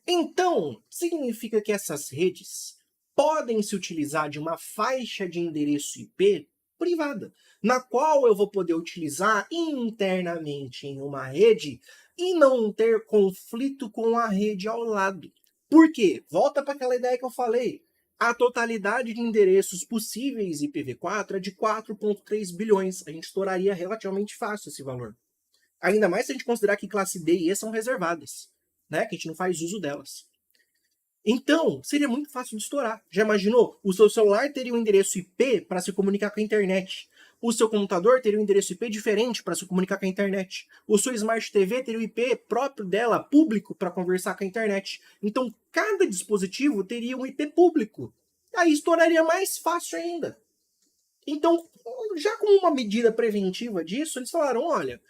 Então, significa que essas redes podem se utilizar de uma faixa de endereço IP privada, na qual eu vou poder utilizar internamente em uma rede e não ter conflito com a rede ao lado. Por quê? Volta para aquela ideia que eu falei. A totalidade de endereços possíveis IPv4 é de 4,3 bilhões. A gente estouraria relativamente fácil esse valor. Ainda mais se a gente considerar que classe D e E são reservadas, né? Que a gente não faz uso delas. Então, seria muito fácil de estourar. Já imaginou? O seu celular teria um endereço IP para se comunicar com a internet. O seu computador teria um endereço IP diferente para se comunicar com a internet. O seu Smart TV teria o IP próprio dela, público, para conversar com a internet. Então, cada dispositivo teria um IP público. Aí estouraria mais fácil ainda. Então, já como uma medida preventiva disso, eles falaram, olha,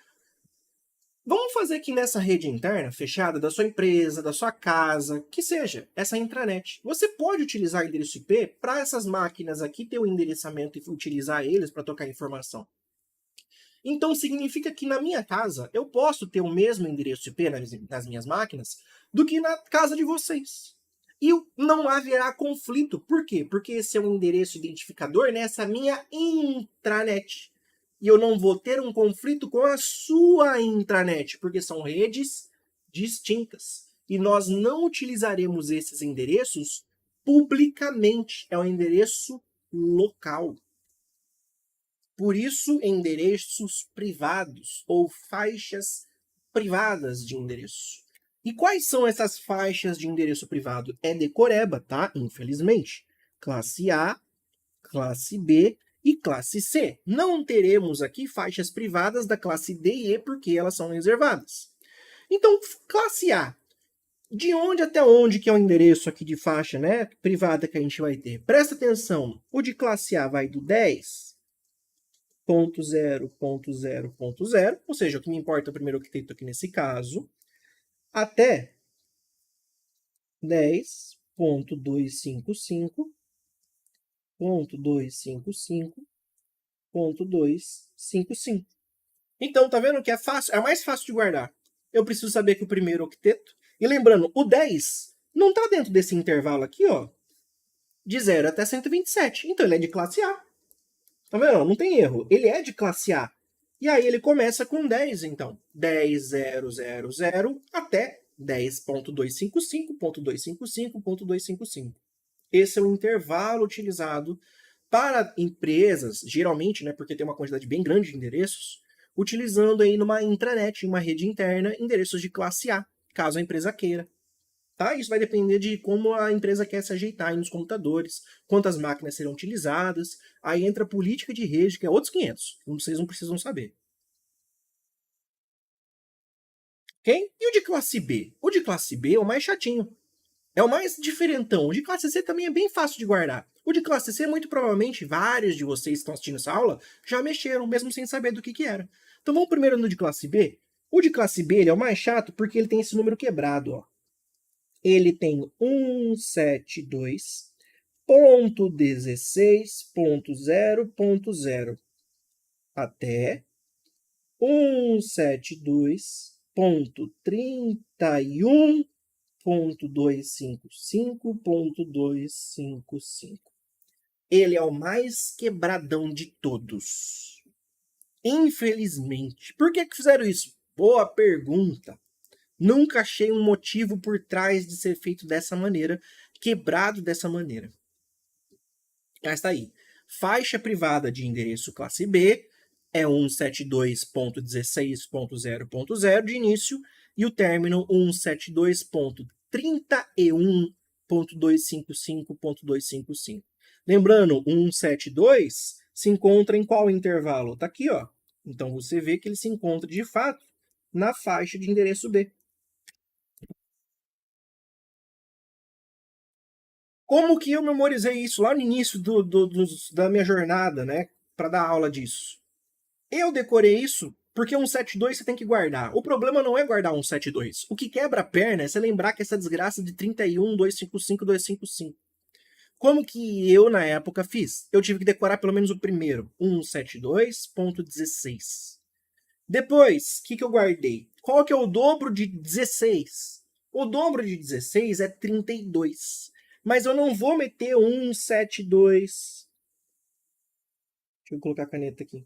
vamos fazer que nessa rede interna, fechada, da sua empresa, da sua casa, que seja, essa intranet. Você pode utilizar endereço IP para essas máquinas aqui ter o endereçamento e utilizar eles para trocar informação. Então significa que na minha casa eu posso ter o mesmo endereço IP nas minhas máquinas do que na casa de vocês. E não haverá conflito. Por quê? Porque esse é um endereço identificador nessa minha intranet. E eu não vou ter um conflito com a sua intranet, porque são redes distintas. E nós não utilizaremos esses endereços publicamente. É um endereço local. Por isso, endereços privados ou faixas privadas de endereço. E quais são essas faixas de endereço privado? É decoreba, tá? Infelizmente. Classe A, classe B e classe C. Não teremos aqui faixas privadas da classe D e E porque elas são reservadas. Então, classe A. De onde até onde que é o endereço aqui de faixa, né, privada que a gente vai ter? Presta atenção. O de classe A vai do 10.0.0.0.0, ou seja, o que me importa é o primeiro octeto aqui nesse caso, até 10.255.255.255. Então, tá vendo que é fácil? É mais fácil de guardar. Eu preciso saber que o primeiro octeto... E lembrando, o 10 não está dentro desse intervalo aqui, ó, de 0 até 127. Então, ele é de classe A. Tá vendo? Não tem erro. Ele é de classe A. E aí ele começa com 10, então. 10.0.0.0 até 10.255.255.255. Esse é o intervalo utilizado para empresas, geralmente, né, porque tem uma quantidade bem grande de endereços, utilizando aí numa intranet, em uma rede interna, endereços de classe A, caso a empresa queira. Tá? Isso vai depender de como a empresa quer se ajeitar aí nos computadores, quantas máquinas serão utilizadas. Aí entra a política de rede, que é outros 500. Vocês não precisam saber. Ok? E o de classe B? O de classe B é o mais chatinho. É o mais diferentão. O de classe C também é bem fácil de guardar. O de classe C, muito provavelmente, vários de vocês que estão assistindo essa aula já mexeram, mesmo sem saber do que era. Então vamos primeiro no de classe B. O de classe B ele é o mais chato porque ele tem esse número quebrado, ó. Ele tem 172.16.0.0 até 172.31.255.255. Ele é o mais quebradão de todos. Infelizmente. Por que fizeram isso? Boa pergunta. Nunca achei um motivo por trás de ser feito dessa maneira, quebrado dessa maneira. Mas está aí. Faixa privada de endereço classe B é 172.16.0.0 de início e o término 172.31.255.255. Lembrando, 172 se encontra em qual intervalo? Está aqui, ó. Então você vê que ele se encontra de fato na faixa de endereço B. Como que eu memorizei isso lá no início da minha jornada, né? Para dar aula disso. Eu decorei isso porque 172 você tem que guardar. O problema não é guardar 172. O que quebra a perna é você lembrar que essa desgraça de 31, 255, 255. Como que eu, na época, fiz? Eu tive que decorar pelo menos o primeiro, 172.16. Depois, o que eu guardei? Qual que é o dobro de 16? O dobro de 16 é 32. Mas eu não vou meter 172. Deixa eu colocar a caneta aqui.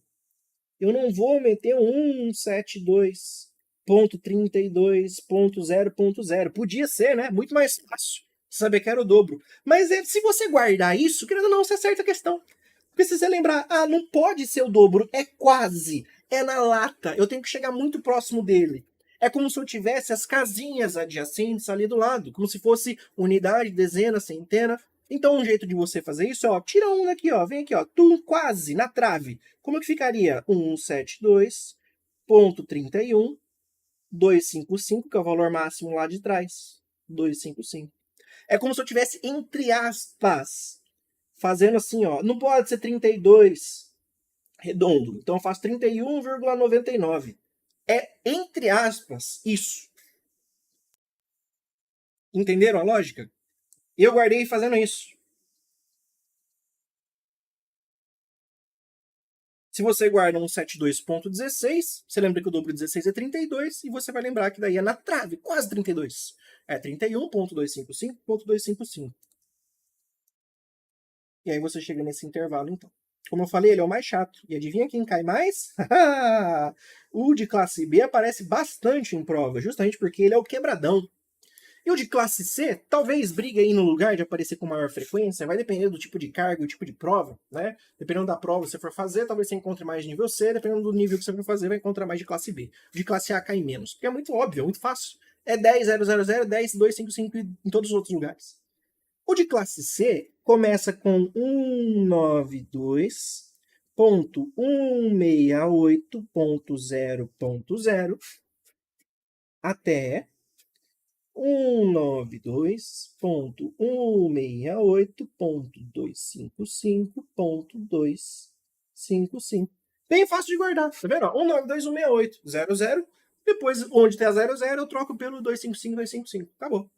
Eu não vou meter 172.32.0.0. Podia ser, né? Muito mais fácil saber que era o dobro. Mas se você guardar isso, querendo ou não, você acerta a questão. Porque se você lembrar, não pode ser o dobro, é quase, é na lata, eu tenho que chegar muito próximo dele. É como se eu tivesse as casinhas adjacentes ali do lado, como se fosse unidade, dezena, centena. Então, um jeito de você fazer isso é, ó, tira um daqui, ó, vem aqui, ó, quase, na trave. Como que ficaria? 172.31.255, que é o valor máximo lá de trás. 255. É como se eu tivesse entre aspas, fazendo assim, ó, não pode ser 32 redondo, então eu faço 31,99. É entre aspas isso. Entenderam a lógica? Eu guardei fazendo isso. Se você guarda um 72.16, você lembra que o dobro de 16 é 32, e você vai lembrar que daí é na trave, quase 32. É 31.255.255. E aí você chega nesse intervalo, então. Como eu falei, ele é o mais chato. E adivinha quem cai mais? O de classe B aparece bastante em prova, justamente porque ele é o quebradão. E o de classe C, talvez brigue aí no lugar de aparecer com maior frequência, vai depender do tipo de carga e o tipo de prova, né? Dependendo da prova que você for fazer, talvez você encontre mais de nível C, dependendo do nível que você for fazer, vai encontrar mais de classe B. De classe A cai menos, porque é muito óbvio, é muito fácil. É 10, 0, 0, 0, 10, 2, 5, 5 em todos os outros lugares. O de classe C começa com 192.168.0.0 até 192.168.255.255. Bem fácil de guardar, tá vendo? 192.168.00. Depois, onde tem a 00, eu troco pelo 255.255. Acabou.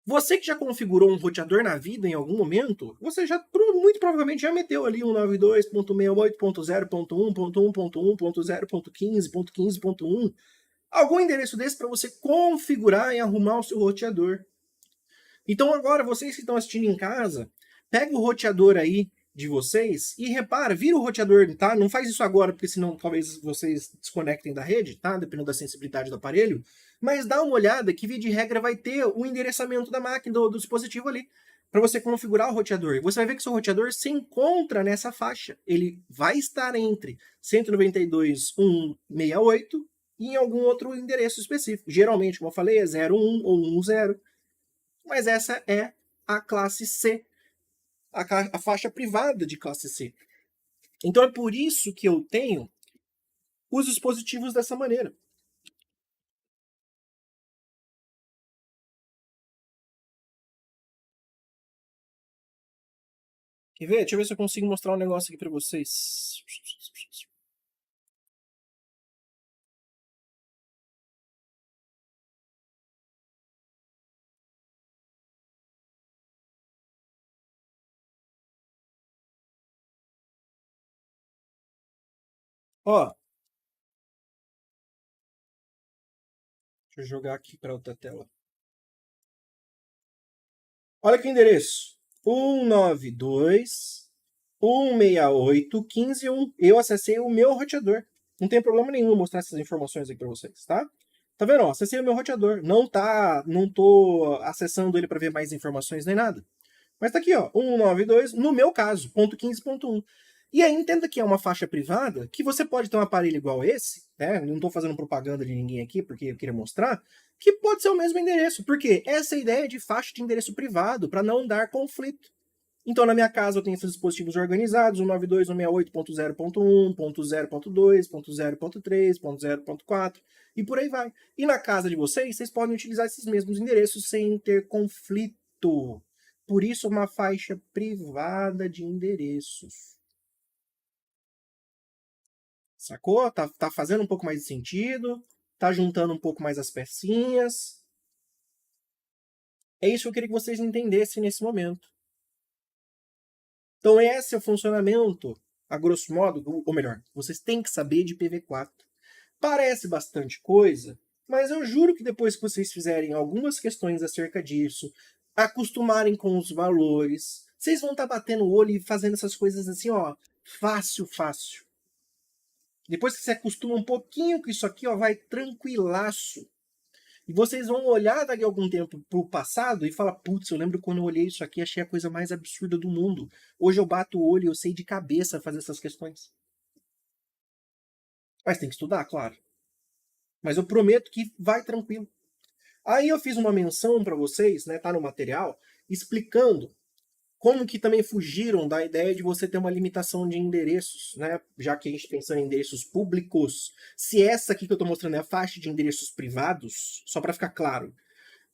Você que já configurou um roteador na vida em algum momento, você já muito provavelmente já meteu ali 192.68.0.1.1.1.0.15.15.1, algum endereço desse para você configurar e arrumar o seu roteador. Então agora, vocês que estão assistindo em casa, pega o roteador aí de vocês e repara, vira o roteador, tá? Não faz isso agora, porque senão talvez vocês desconectem da rede, tá? Dependendo da sensibilidade do aparelho. Mas dá uma olhada que, via de regra, vai ter o endereçamento da máquina, do dispositivo ali, para você configurar o roteador. Você vai ver que seu roteador se encontra nessa faixa. Ele vai estar entre 192.168 e em algum outro endereço específico. Geralmente, como eu falei, é 01 ou 10. Mas essa é a classe C, a faixa privada de classe C. Então é por isso que eu tenho os dispositivos dessa maneira. Quer ver? Deixa eu ver se eu consigo mostrar um negócio aqui para vocês. Ó, deixa eu jogar aqui para outra tela. Olha que endereço. 192.168.15.1. Eu acessei o meu roteador. Não tem problema nenhum mostrar essas informações aqui para vocês, tá? Tá vendo? Ó, acessei o meu roteador. Não tô acessando ele para ver mais informações nem nada. Mas tá aqui, ó, 192, no meu caso, ponto 15.1. E aí entenda que é uma faixa privada, que você pode ter um aparelho igual esse, né? Não estou fazendo propaganda de ninguém aqui, porque eu queria mostrar, que pode ser o mesmo endereço. Por quê? Essa é a ideia de faixa de endereço privado, para não dar conflito. Então, na minha casa, eu tenho esses dispositivos organizados, 192.168.0.1, ponto 0.2, ponto 0.3, ponto 0.4, e por aí vai. E na casa de vocês, vocês podem utilizar esses mesmos endereços sem ter conflito. Por isso, uma faixa privada de endereços. Sacou? Tá fazendo um pouco mais de sentido? Tá juntando um pouco mais as pecinhas? É isso que eu queria que vocês entendessem nesse momento. Então, esse é o funcionamento, a grosso modo, ou melhor, vocês têm que saber de PV4. Parece bastante coisa, mas eu juro que depois que vocês fizerem algumas questões acerca disso, acostumarem com os valores, vocês vão estar batendo o olho e fazendo essas coisas assim, ó, fácil, fácil. Depois que você acostuma um pouquinho com isso aqui, ó, vai tranquilaço. E vocês vão olhar daqui a algum tempo pro passado e falar, putz, eu lembro quando eu olhei isso aqui, achei a coisa mais absurda do mundo. Hoje eu bato o olho e eu sei de cabeça fazer essas questões. Mas tem que estudar, claro. Mas eu prometo que vai tranquilo. Aí eu fiz uma menção para vocês, né, tá no material, explicando como que também fugiram da ideia de você ter uma limitação de endereços, né? Já que a gente pensa em endereços públicos. Se essa aqui que eu estou mostrando é a faixa de endereços privados, só para ficar claro,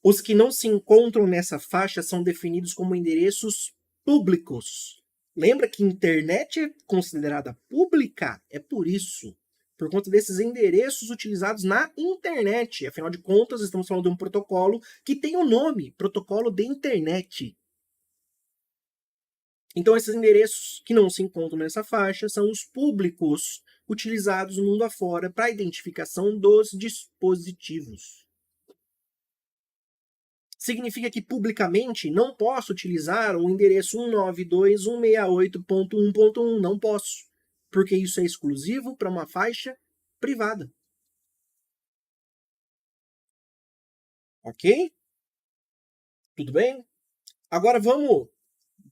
os que não se encontram nessa faixa são definidos como endereços públicos. Lembra que internet é considerada pública? É por isso. Por conta desses endereços utilizados na internet. Afinal de contas, estamos falando de um protocolo que tem o nome, protocolo de internet. Então, esses endereços que não se encontram nessa faixa são os públicos utilizados no mundo afora para a identificação dos dispositivos. Significa que publicamente não posso utilizar o endereço 192.168.1.1, não posso, porque isso é exclusivo para uma faixa privada. Ok? Tudo bem? Agora vamos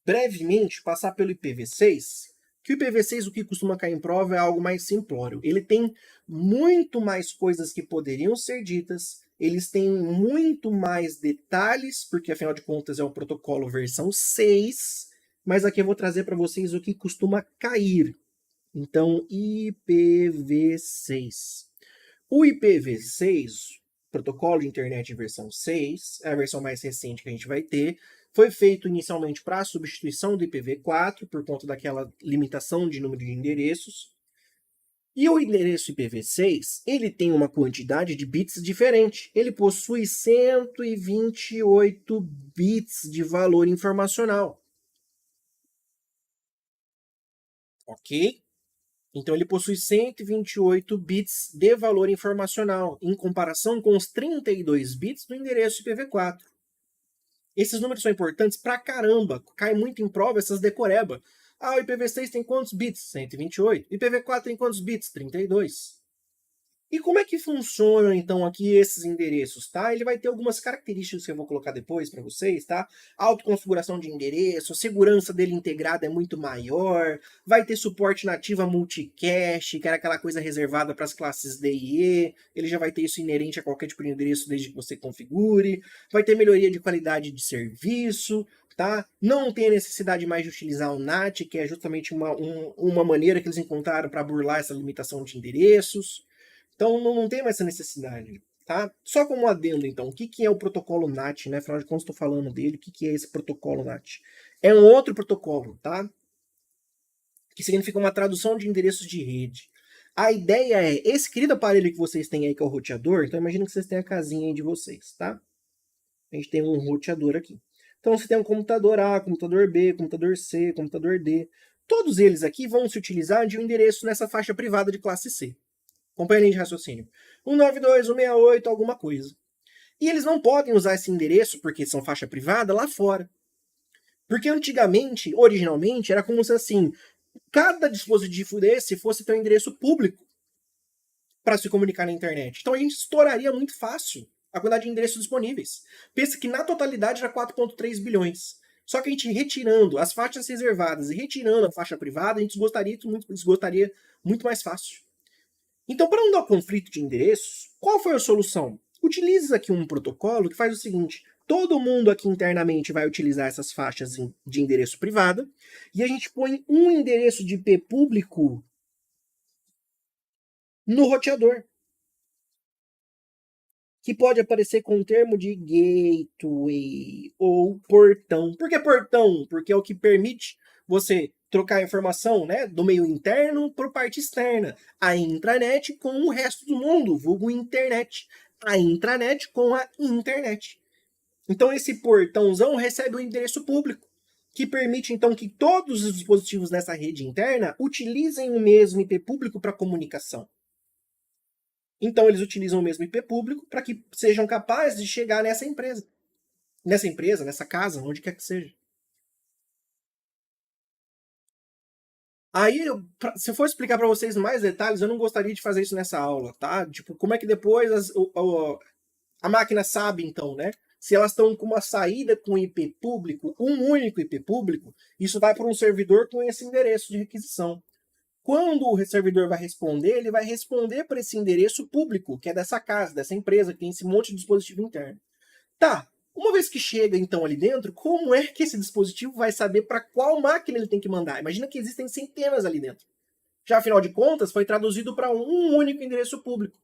brevemente passar pelo IPv6, que o IPv6, o que costuma cair em prova, é algo mais simplório. Ele tem muito mais coisas que poderiam ser ditas, eles têm muito mais detalhes, porque afinal de contas é o protocolo versão 6, mas aqui eu vou trazer para vocês o que costuma cair. Então, IPv6. O IPv6, Protocolo de Internet versão 6, é a versão mais recente que a gente vai ter, foi feito inicialmente para a substituição do IPv4, por conta daquela limitação de número de endereços. E o endereço IPv6, ele tem uma quantidade de bits diferente. Ele possui 128 bits de valor informacional. Ok? Então ele possui 128 bits de valor informacional, em comparação com os 32 bits do endereço IPv4. Esses números são importantes pra caramba, cai muito em prova essas decoreba. Ah, o IPv6 tem quantos bits? 128. O IPv4 tem quantos bits? 32. E como é que funcionam, então, aqui esses endereços, tá? Ele vai ter algumas características que eu vou colocar depois para vocês, tá? Autoconfiguração de endereço, a segurança dele integrada é muito maior, vai ter suporte nativo a multicache, que era aquela coisa reservada para as classes D e E, ele já vai ter isso inerente a qualquer tipo de endereço desde que você configure, vai ter melhoria de qualidade de serviço, tá? Não tem a necessidade mais de utilizar o NAT, que é justamente uma maneira que eles encontraram para burlar essa limitação de endereços. Então não tem mais essa necessidade, tá? Só como adendo, então, o que é o protocolo NAT, né? Afinal de contas, estou falando dele, o que é esse protocolo NAT? É um outro protocolo, tá? Que significa uma tradução de endereços de rede. A ideia é, esse querido aparelho que vocês têm aí, que é o roteador, então imagina que vocês têm a casinha aí de vocês, tá? A gente tem um roteador aqui. Então você tem um computador A, computador B, computador C, computador D. Todos eles aqui vão se utilizar de um endereço nessa faixa privada de classe C. Acompanha a linha de raciocínio. 192, 168, alguma coisa. E eles não podem usar esse endereço, porque são faixa privada, lá fora. Porque antigamente, originalmente, era como se assim, cada dispositivo desse fosse ter um endereço público para se comunicar na internet. Então a gente estouraria muito fácil a quantidade de endereços disponíveis. Pensa que na totalidade era 4,3 bilhões. Só que a gente retirando as faixas reservadas e retirando a faixa privada, a gente esgotaria muito mais fácil. Então, para não dar conflito de endereços, qual foi a solução? Utilize aqui um protocolo que faz o seguinte: todo mundo aqui internamente vai utilizar essas faixas de endereço privada e a gente põe um endereço de IP público no roteador, que pode aparecer com o termo de gateway ou portão. Por que portão? Porque é o que permite você trocar a informação, né, do meio interno para a parte externa. A intranet com o resto do mundo, vulgo internet. A intranet com a internet. Então esse portãozão recebe um endereço público, que permite então que todos os dispositivos nessa rede interna utilizem o mesmo IP público para comunicação. Então eles utilizam o mesmo IP público para que sejam capazes de chegar nessa empresa. Nessa casa, onde quer que seja. Aí, se eu for explicar para vocês mais detalhes, eu não gostaria de fazer isso nessa aula, tá? Tipo, como é que depois a máquina sabe, então, né? Se elas estão com uma saída com IP público, um único IP público, isso vai para um servidor com esse endereço de requisição. Quando o servidor vai responder, ele vai responder para esse endereço público, que é dessa casa, dessa empresa, que tem esse monte de dispositivo interno. Tá, uma vez que chega então ali dentro, como é que esse dispositivo vai saber para qual máquina ele tem que mandar? Imagina que existem centenas ali dentro. Já afinal de contas, foi traduzido para um único endereço público.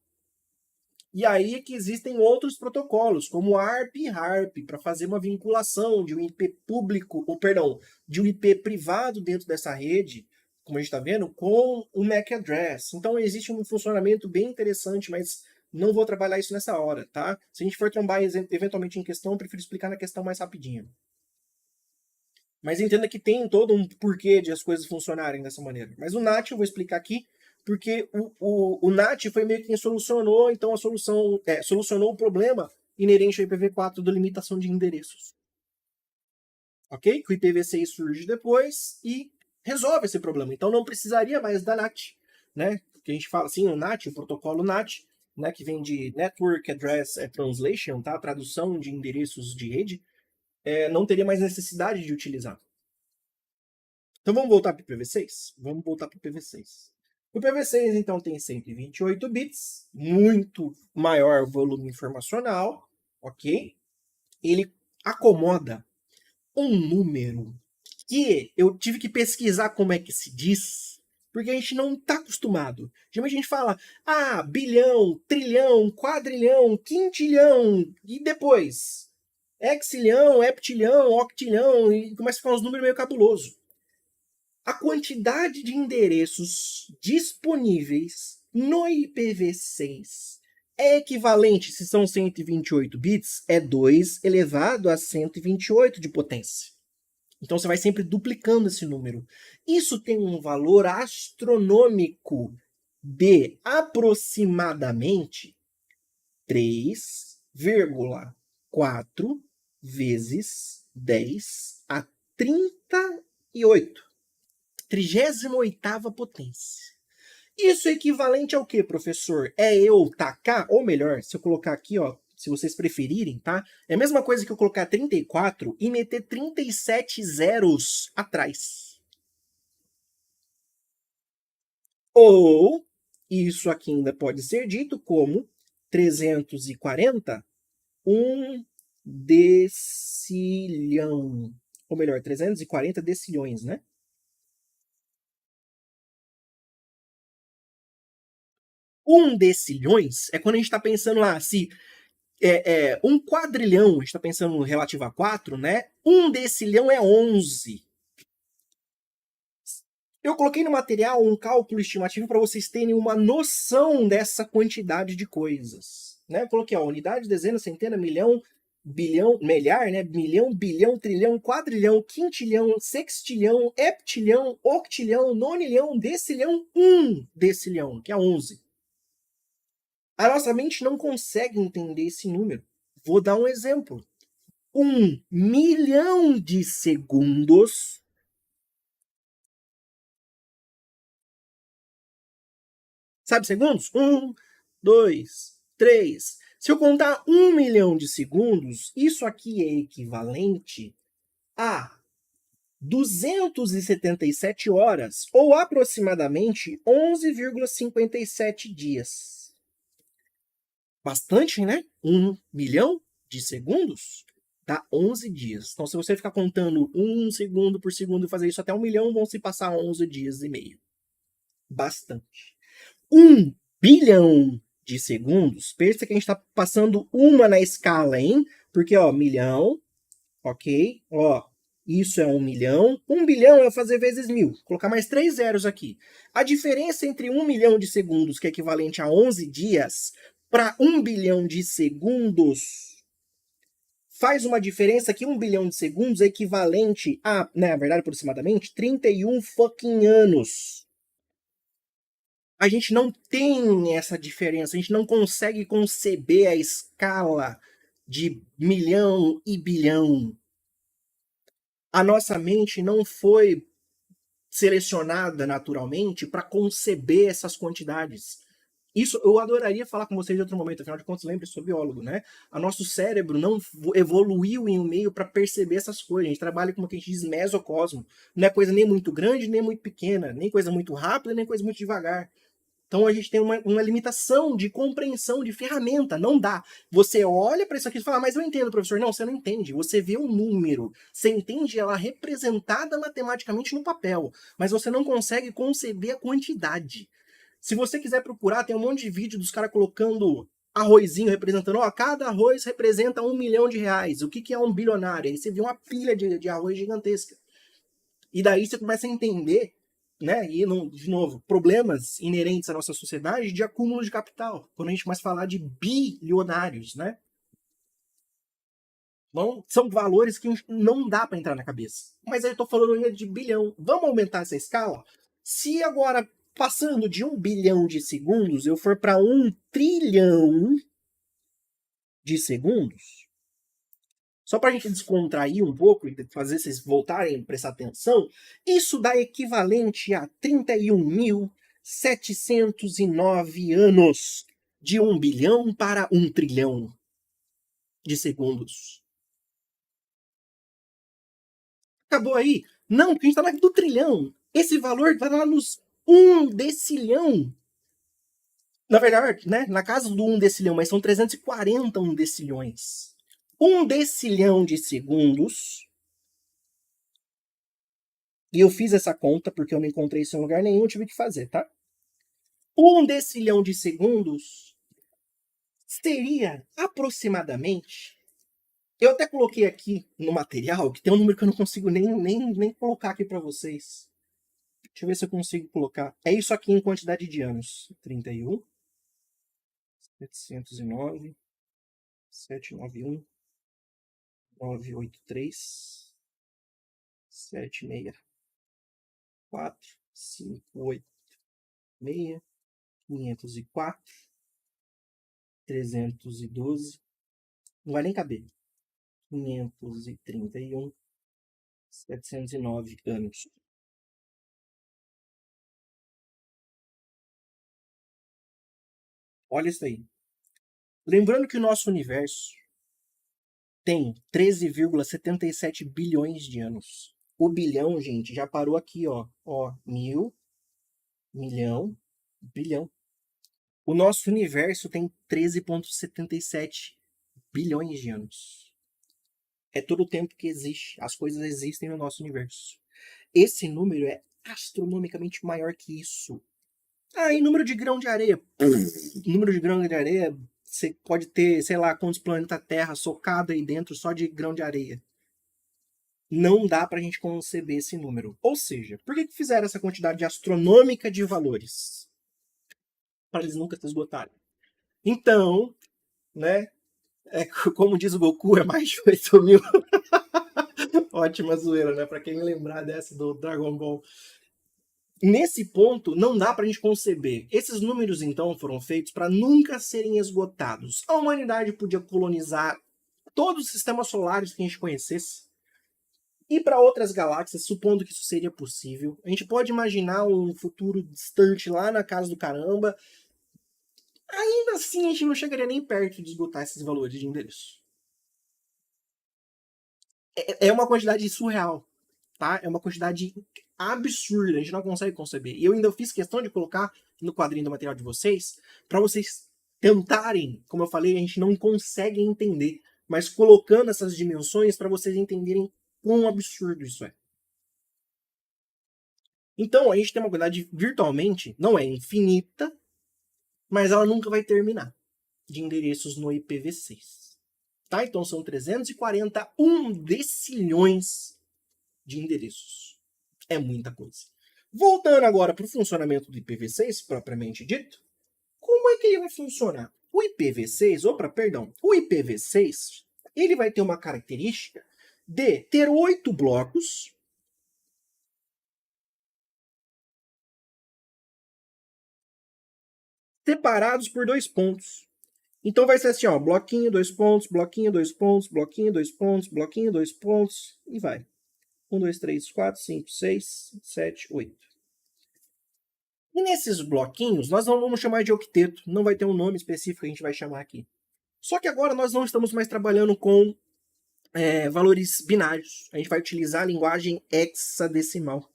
E aí é que existem outros protocolos, como o ARP e HARP, para fazer uma vinculação de um IP público, ou perdão, de um IP privado dentro dessa rede, como a gente está vendo, com o MAC address. Então existe um funcionamento bem interessante, mas não vou trabalhar isso nessa hora, tá? Se a gente for trombar eventualmente em questão, eu prefiro explicar na questão mais rapidinho. Mas entenda que tem todo um porquê de as coisas funcionarem dessa maneira. Mas o NAT eu vou explicar aqui, porque o NAT foi meio que quem solucionou, então a solução solucionou o problema inerente ao IPv4 da limitação de endereços. Ok? Que o IPv6 surge depois e resolve esse problema. Então não precisaria mais da NAT, né? Que a gente fala assim, o NAT, o protocolo NAT, né, que vem de Network Address Translation, tá? Tradução de endereços de rede, não teria mais necessidade de utilizar. Então vamos voltar para o IPv6? Vamos voltar para o IPv6. O IPv6, então, tem 128 bits, muito maior volume informacional, ok? Ele acomoda um número que eu tive que pesquisar como é que se diz, porque a gente não está acostumado. Geralmente a gente fala, bilhão, trilhão, quadrilhão, quintilhão, e depois hexilhão, heptilhão, octilhão, e começa a ficar uns números meio cabulosos. A quantidade de endereços disponíveis no IPv6 é equivalente, se são 128 bits, é 2 elevado a 128 de potência. Então você vai sempre duplicando esse número. Isso tem um valor astronômico de aproximadamente 3,4 vezes 10 a 38. 38ª potência. Isso é equivalente ao que, professor? É eu tacar, ou melhor, se eu colocar aqui, ó, se vocês preferirem, tá? É a mesma coisa que eu colocar 34 e meter 37 zeros atrás. Ou, isso aqui ainda pode ser dito como 340, 1 decilhão. Ou melhor, 340 decilhões, né? 1 decilhões é quando a gente está pensando lá, se um quadrilhão, a gente está pensando relativo a 4, né? 1 decilhão é 11. Eu coloquei no material um cálculo estimativo para vocês terem uma noção dessa quantidade de coisas. Né? Eu coloquei unidade, dezena, centena, milhão, bilhão, milhar, né? Milhão, bilhão, trilhão, quadrilhão, quintilhão, sextilhão, heptilhão, octilhão, nonilhão, decilhão, 1 decilhão, que é 11. A nossa mente não consegue entender esse número. Vou dar um exemplo. 1 milhão de segundos. Sabe segundos? 1, 2, 3. Se eu contar 1 milhão de segundos, isso aqui é equivalente a 277 horas, ou aproximadamente 11,57 dias. Bastante, né? 1 milhão de segundos dá 11 dias. Então, se você ficar contando 1 segundo por segundo e fazer isso até 1 milhão, vão se passar 11 dias e meio. Bastante. 1 bilhão de segundos, pensa que a gente está passando uma na escala, hein? Porque, ó, milhão, ok? Ó, isso é 1 milhão. 1 bilhão é fazer vezes 1000. Vou colocar mais 3 zeros aqui. A diferença entre 1 milhão de segundos, que é equivalente a 11 dias, para 1 bilhão de segundos, faz uma diferença que 1 bilhão de segundos é equivalente a, na verdade, aproximadamente, 31 fucking anos. A gente não tem essa diferença, a gente não consegue conceber a escala de milhão e bilhão. A nossa mente não foi selecionada naturalmente para conceber essas quantidades. Isso eu adoraria falar com vocês em outro momento, afinal de contas, lembre-se, sou biólogo, né? O nosso cérebro não evoluiu em um meio para perceber essas coisas. A gente trabalha com o que a gente diz mesocosmo. Não é coisa nem muito grande, nem muito pequena, nem coisa muito rápida, nem coisa muito devagar. Então a gente tem uma limitação de compreensão de ferramenta, não dá. Você olha para isso aqui e fala, mas eu entendo, professor. Não, você não entende. Você vê o número, você entende ela representada matematicamente no papel, mas você não consegue conceber a quantidade. Se você quiser procurar, tem um monte de vídeo dos caras colocando arrozinho representando, ó, cada arroz representa R$1 milhão. O que é um bilionário? Aí você vê uma pilha de arroz gigantesca. E daí você começa a entender, né? E, de novo, problemas inerentes à nossa sociedade de acúmulo de capital. Quando a gente começa a falar de bilionários, né? Não, são valores que não dá para entrar na cabeça. Mas aí eu tô falando ainda de bilhão. Vamos aumentar essa escala? Se agora, passando de 1 bilhão de segundos, eu for para 1 trilhão de segundos, só para a gente descontrair um pouco e fazer vocês voltarem a prestar atenção, isso dá equivalente a 31.709 anos. De 1 bilhão para 1 trilhão de segundos. Acabou aí? Não, porque a gente está do trilhão. Esse valor está lá nos 1 decilhão. Na verdade, né, na casa do 1 decilhão, mas são 340 1 decilhões. 1 decilhão de segundos. E eu fiz essa conta porque eu não encontrei isso em lugar nenhum, eu tive que fazer, tá? 1 decilhão de segundos seria aproximadamente. Eu até coloquei aqui no material, que tem um número que eu não consigo nem colocar aqui para vocês. Deixa eu ver se eu consigo colocar. É isso aqui em quantidade de anos. 31, 709, 791, 983, 764, 58, 6, 504, 312. Não vai nem caber. 531, 709 anos. Olha isso aí. Lembrando que o nosso universo tem 13,77 bilhões de anos. O bilhão, gente, já parou aqui, ó. Ó, 1000, milhão, bilhão. O nosso universo tem 13,77 bilhões de anos. É todo o tempo que existe. As coisas existem no nosso universo. Esse número é astronomicamente maior que isso. Ah, e número de grão de areia. Número de grão de areia, você pode ter, sei lá, quantos planetas Terra socado aí dentro só de grão de areia. Não dá pra gente conceber esse número. Ou seja, por que fizeram essa quantidade astronômica de valores? Para eles nunca se esgotarem. Então, né, como diz o Goku, é mais de 8 mil. Ótima zoeira, né? Pra quem me lembrar dessa do Dragon Ball. Nesse ponto, não dá pra gente conceber. Esses números, então, foram feitos para nunca serem esgotados. A humanidade podia colonizar todos os sistemas solares que a gente conhecesse. E para outras galáxias, supondo que isso seria possível. A gente pode imaginar um futuro distante lá na casa do caramba. Ainda assim, a gente não chegaria nem perto de esgotar esses valores de endereço. É uma quantidade surreal, tá? É uma quantidade absurda, a gente não consegue conceber. E eu ainda fiz questão de colocar no quadrinho do material de vocês, para vocês tentarem, como eu falei, a gente não consegue entender, mas colocando essas dimensões para vocês entenderem quão absurdo isso é. Então, a gente tem uma quantidade virtualmente, não é infinita, mas ela nunca vai terminar, de endereços no IPv6. Tá? Então, são 341 decilhões de endereços. É muita coisa. Voltando agora para o funcionamento do IPv6, propriamente dito, como é que ele vai funcionar? O IPv6, ele vai ter uma característica de ter 8 blocos separados por 2 pontos. Então vai ser assim, ó, bloquinho, 2 pontos, bloquinho, 2 pontos, bloquinho, 2 pontos, bloquinho, 2 pontos, e vai. 1, 2, 3, 4, 5, 6, 7, 8. E nesses bloquinhos, nós não vamos chamar de octeto, não vai ter um nome específico que a gente vai chamar aqui. Só que agora nós não estamos mais trabalhando com valores binários. A gente vai utilizar a linguagem hexadecimal.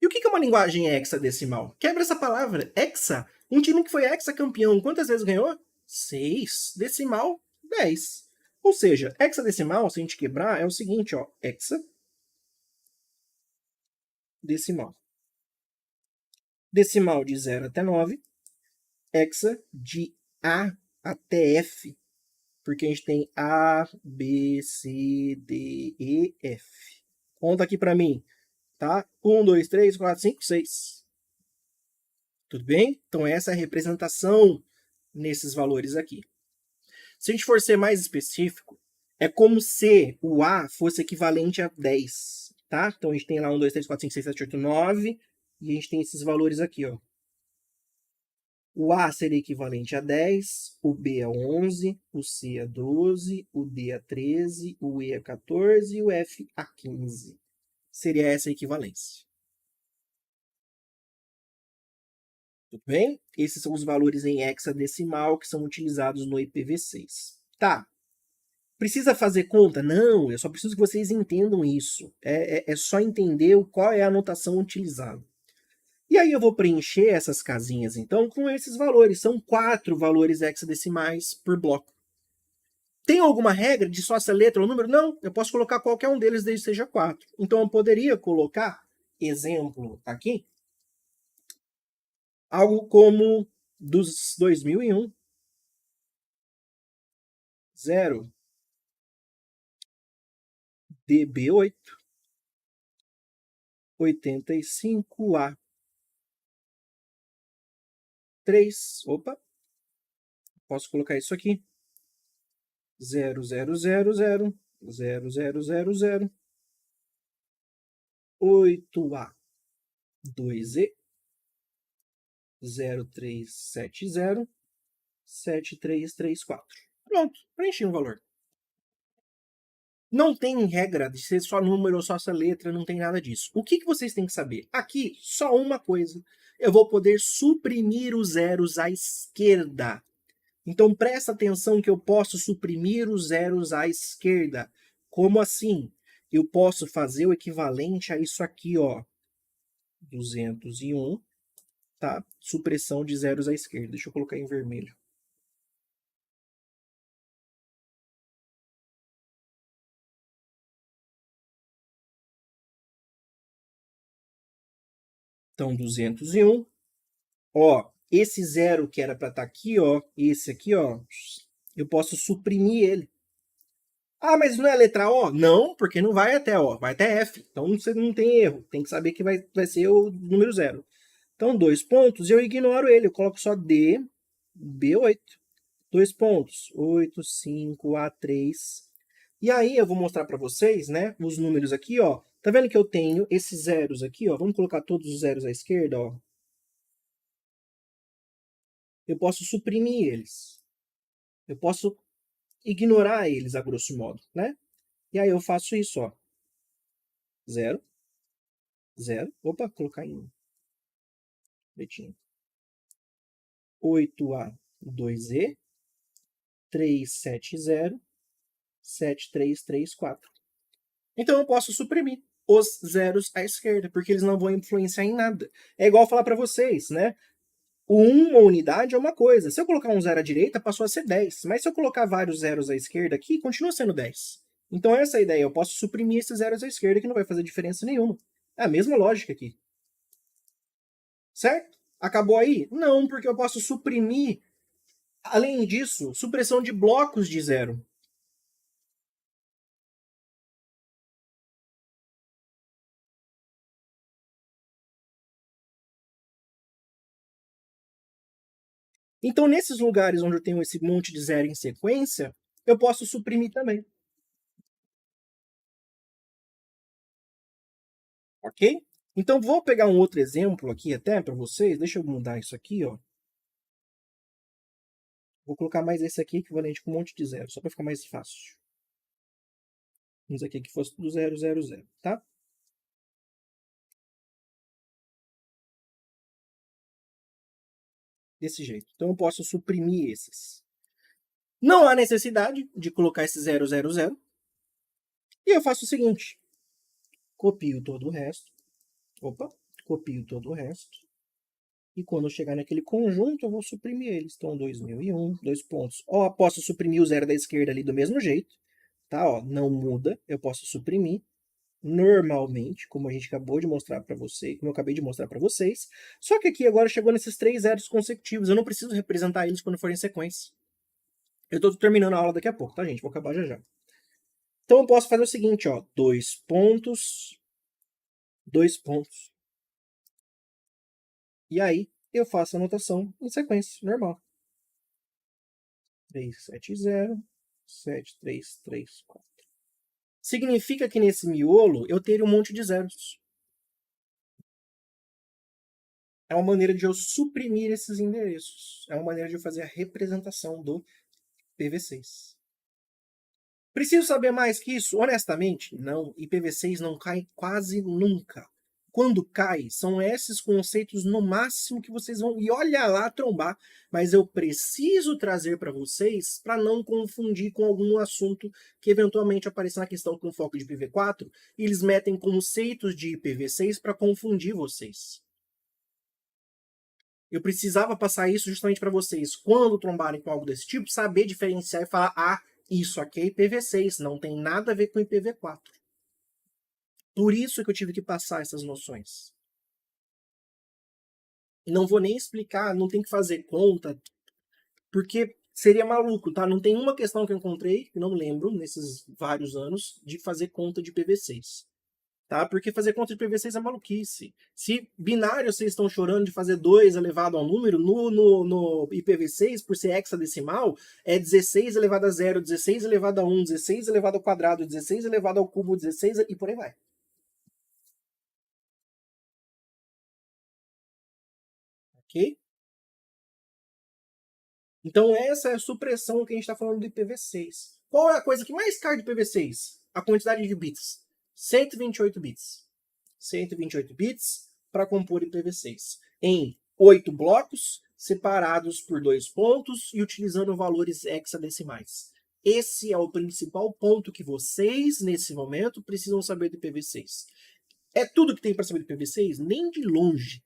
E o que é uma linguagem hexadecimal? Quebra essa palavra. Hexa. Um time que foi hexacampeão, quantas vezes ganhou? 6. Decimal, 10. Ou seja, hexadecimal, se a gente quebrar, é o seguinte, ó. Hexadecimal. Decimal de 0 até 9. Hexa de A até F. Porque a gente tem A, B, C, D, E, F. Conta aqui para mim. Tá? 1, 2, 3, 4, 5, 6. Tudo bem? Então essa é a representação nesses valores aqui. Se a gente for ser mais específico, é como se o A fosse equivalente a 10, tá? Então a gente tem lá 1, 2, 3, 4, 5, 6, 7, 8, 9, e a gente tem esses valores aqui, ó. O A seria equivalente a 10, o B a 11, o C a 12, o D a 13, o E a 14 e o F a 15. Seria essa a equivalência. Tudo bem? Esses são os valores em hexadecimal que são utilizados no IPv6. Tá. Precisa fazer conta? Não, eu só preciso que vocês entendam isso. É só entender qual é a anotação utilizada. E aí eu vou preencher essas casinhas, então, com esses valores. São 4 valores hexadecimais por bloco. Tem alguma regra de só essa letra ou número? Não, eu posso colocar qualquer um deles desde que seja 4. Então eu poderia colocar, exemplo aqui, algo como dos 2001, 0, DB8, 85A, 3, opa, posso colocar isso aqui, 0000, 0000, 8A, 2E, 0370, 7334. Pronto, preenchi um valor. Não tem regra de ser só número ou só essa letra, não tem nada disso. O que vocês têm que saber? Aqui, só uma coisa. Eu vou poder suprimir os zeros à esquerda. Então, presta atenção que eu posso suprimir os zeros à esquerda. Como assim? Eu posso fazer o equivalente a isso aqui, ó. 201, tá? Supressão de zeros à esquerda. Deixa eu colocar em vermelho. Então, 201. Ó, esse zero que era para estar aqui, ó, esse aqui, ó, eu posso suprimir ele. Ah, mas não é a letra O? Não, porque não vai até O, vai até F. Então você não tem erro. Tem que saber que vai ser o número zero. Então, 2 pontos, eu ignoro ele. Eu coloco só D, B8. 2 pontos, 8, 5, A3. E aí eu vou mostrar para vocês, né, os números aqui, ó. Tá vendo que eu tenho esses zeros aqui, ó. Vamos colocar todos os zeros à esquerda, ó. Eu posso suprimir eles. Eu posso ignorar eles, a grosso modo, né? E aí eu faço isso, ó. 0, 0. Opa, colocar em pretinho. 8A, 2E, 370, 7334. Então eu posso suprimir os zeros à esquerda, porque eles não vão influenciar em nada. É igual falar para vocês, né? Uma unidade é uma coisa. Se eu colocar um zero à direita, passou a ser 10. Mas se eu colocar vários zeros à esquerda aqui, continua sendo 10. Então essa é a ideia. Eu posso suprimir esses zeros à esquerda que não vai fazer diferença nenhuma. É a mesma lógica aqui. Certo? Acabou aí? Não, porque eu posso suprimir, além disso, supressão de blocos de zero. Então, nesses lugares onde eu tenho esse monte de zero em sequência, eu posso suprimir também. Ok? Então, vou pegar um outro exemplo aqui até para vocês. Deixa eu mudar isso aqui, ó. Vou colocar mais esse aqui, equivalente com um monte de zero, só para ficar mais fácil. Vamos aqui que fosse tudo 0, 0, 0, tá? Desse jeito. Então, eu posso suprimir esses. Não há necessidade de colocar esse 0, 0, 0. E eu faço o seguinte. Copio todo o resto. Opa, copio todo o resto. E quando eu chegar naquele conjunto, eu vou suprimir eles. Então, 2001, 2 pontos. Ó, posso suprimir o zero da esquerda ali do mesmo jeito. Tá, ó, não muda. Eu posso suprimir normalmente, como a gente acabou de mostrar para vocês, como eu acabei de mostrar para vocês. Só que aqui agora chegou nesses 3 zeros consecutivos. Eu não preciso representar eles quando forem em sequência. Eu estou terminando a aula daqui a pouco, tá, gente? Vou acabar já já. Então eu posso fazer o seguinte, ó. 2 pontos, 2 pontos. E aí eu faço a anotação em sequência, normal. 370, 7334. Significa que nesse miolo eu teria um monte de zeros. É uma maneira de eu suprimir esses endereços. É uma maneira de eu fazer a representação do IPv6. Preciso saber mais que isso? Honestamente, não. IPv6 não cai quase nunca. Quando cai, são esses conceitos no máximo que vocês vão, e olha lá, trombar, mas eu preciso trazer para vocês para não confundir com algum assunto que eventualmente apareça na questão com foco de IPv4, e eles metem conceitos de IPv6 para confundir vocês. Eu precisava passar isso justamente para vocês, quando trombarem com algo desse tipo, saber diferenciar e falar, ah, isso aqui é IPv6, não tem nada a ver com IPv4. Por isso que eu tive que passar essas noções. Não vou nem explicar, não tem que fazer conta, porque seria maluco, tá? Não tem uma questão que eu encontrei, que não lembro, nesses vários anos, de fazer conta de IPv6. Tá? Porque fazer conta de IPv6 é maluquice. Se binário vocês estão chorando de fazer 2 elevado ao número, no IPv6, por ser hexadecimal, é 16 elevado a 0, 16 elevado a 1, 16 elevado ao quadrado, 16 elevado ao cubo, 16 e por aí vai. Ok? Então essa é a supressão que a gente está falando do IPv6. Qual é a coisa que mais cai do IPv6? A quantidade de bits. 128 bits. 128 bits para compor IPv6. Em 8 blocos, separados por 2 pontos e utilizando valores hexadecimais. Esse é o principal ponto que vocês, nesse momento, precisam saber do IPv6. É tudo que tem para saber do IPv6? Nem de longe.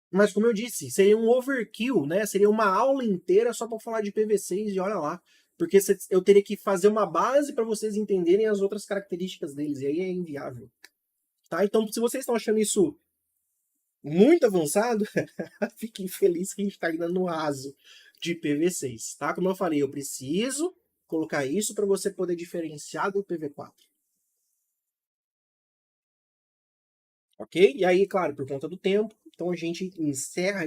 Mas como eu disse, seria um overkill, né? Seria uma aula inteira só para falar de IPv6 e olha lá. Porque eu teria que fazer uma base para vocês entenderem as outras características deles, e aí é inviável. Tá? Então, se vocês estão achando isso muito avançado, fiquem felizes que a gente está ainda no raso de IPv6. Tá? Como eu falei, eu preciso colocar isso para você poder diferenciar do IPv4. Ok? E aí, claro, por conta do tempo, então a gente encerra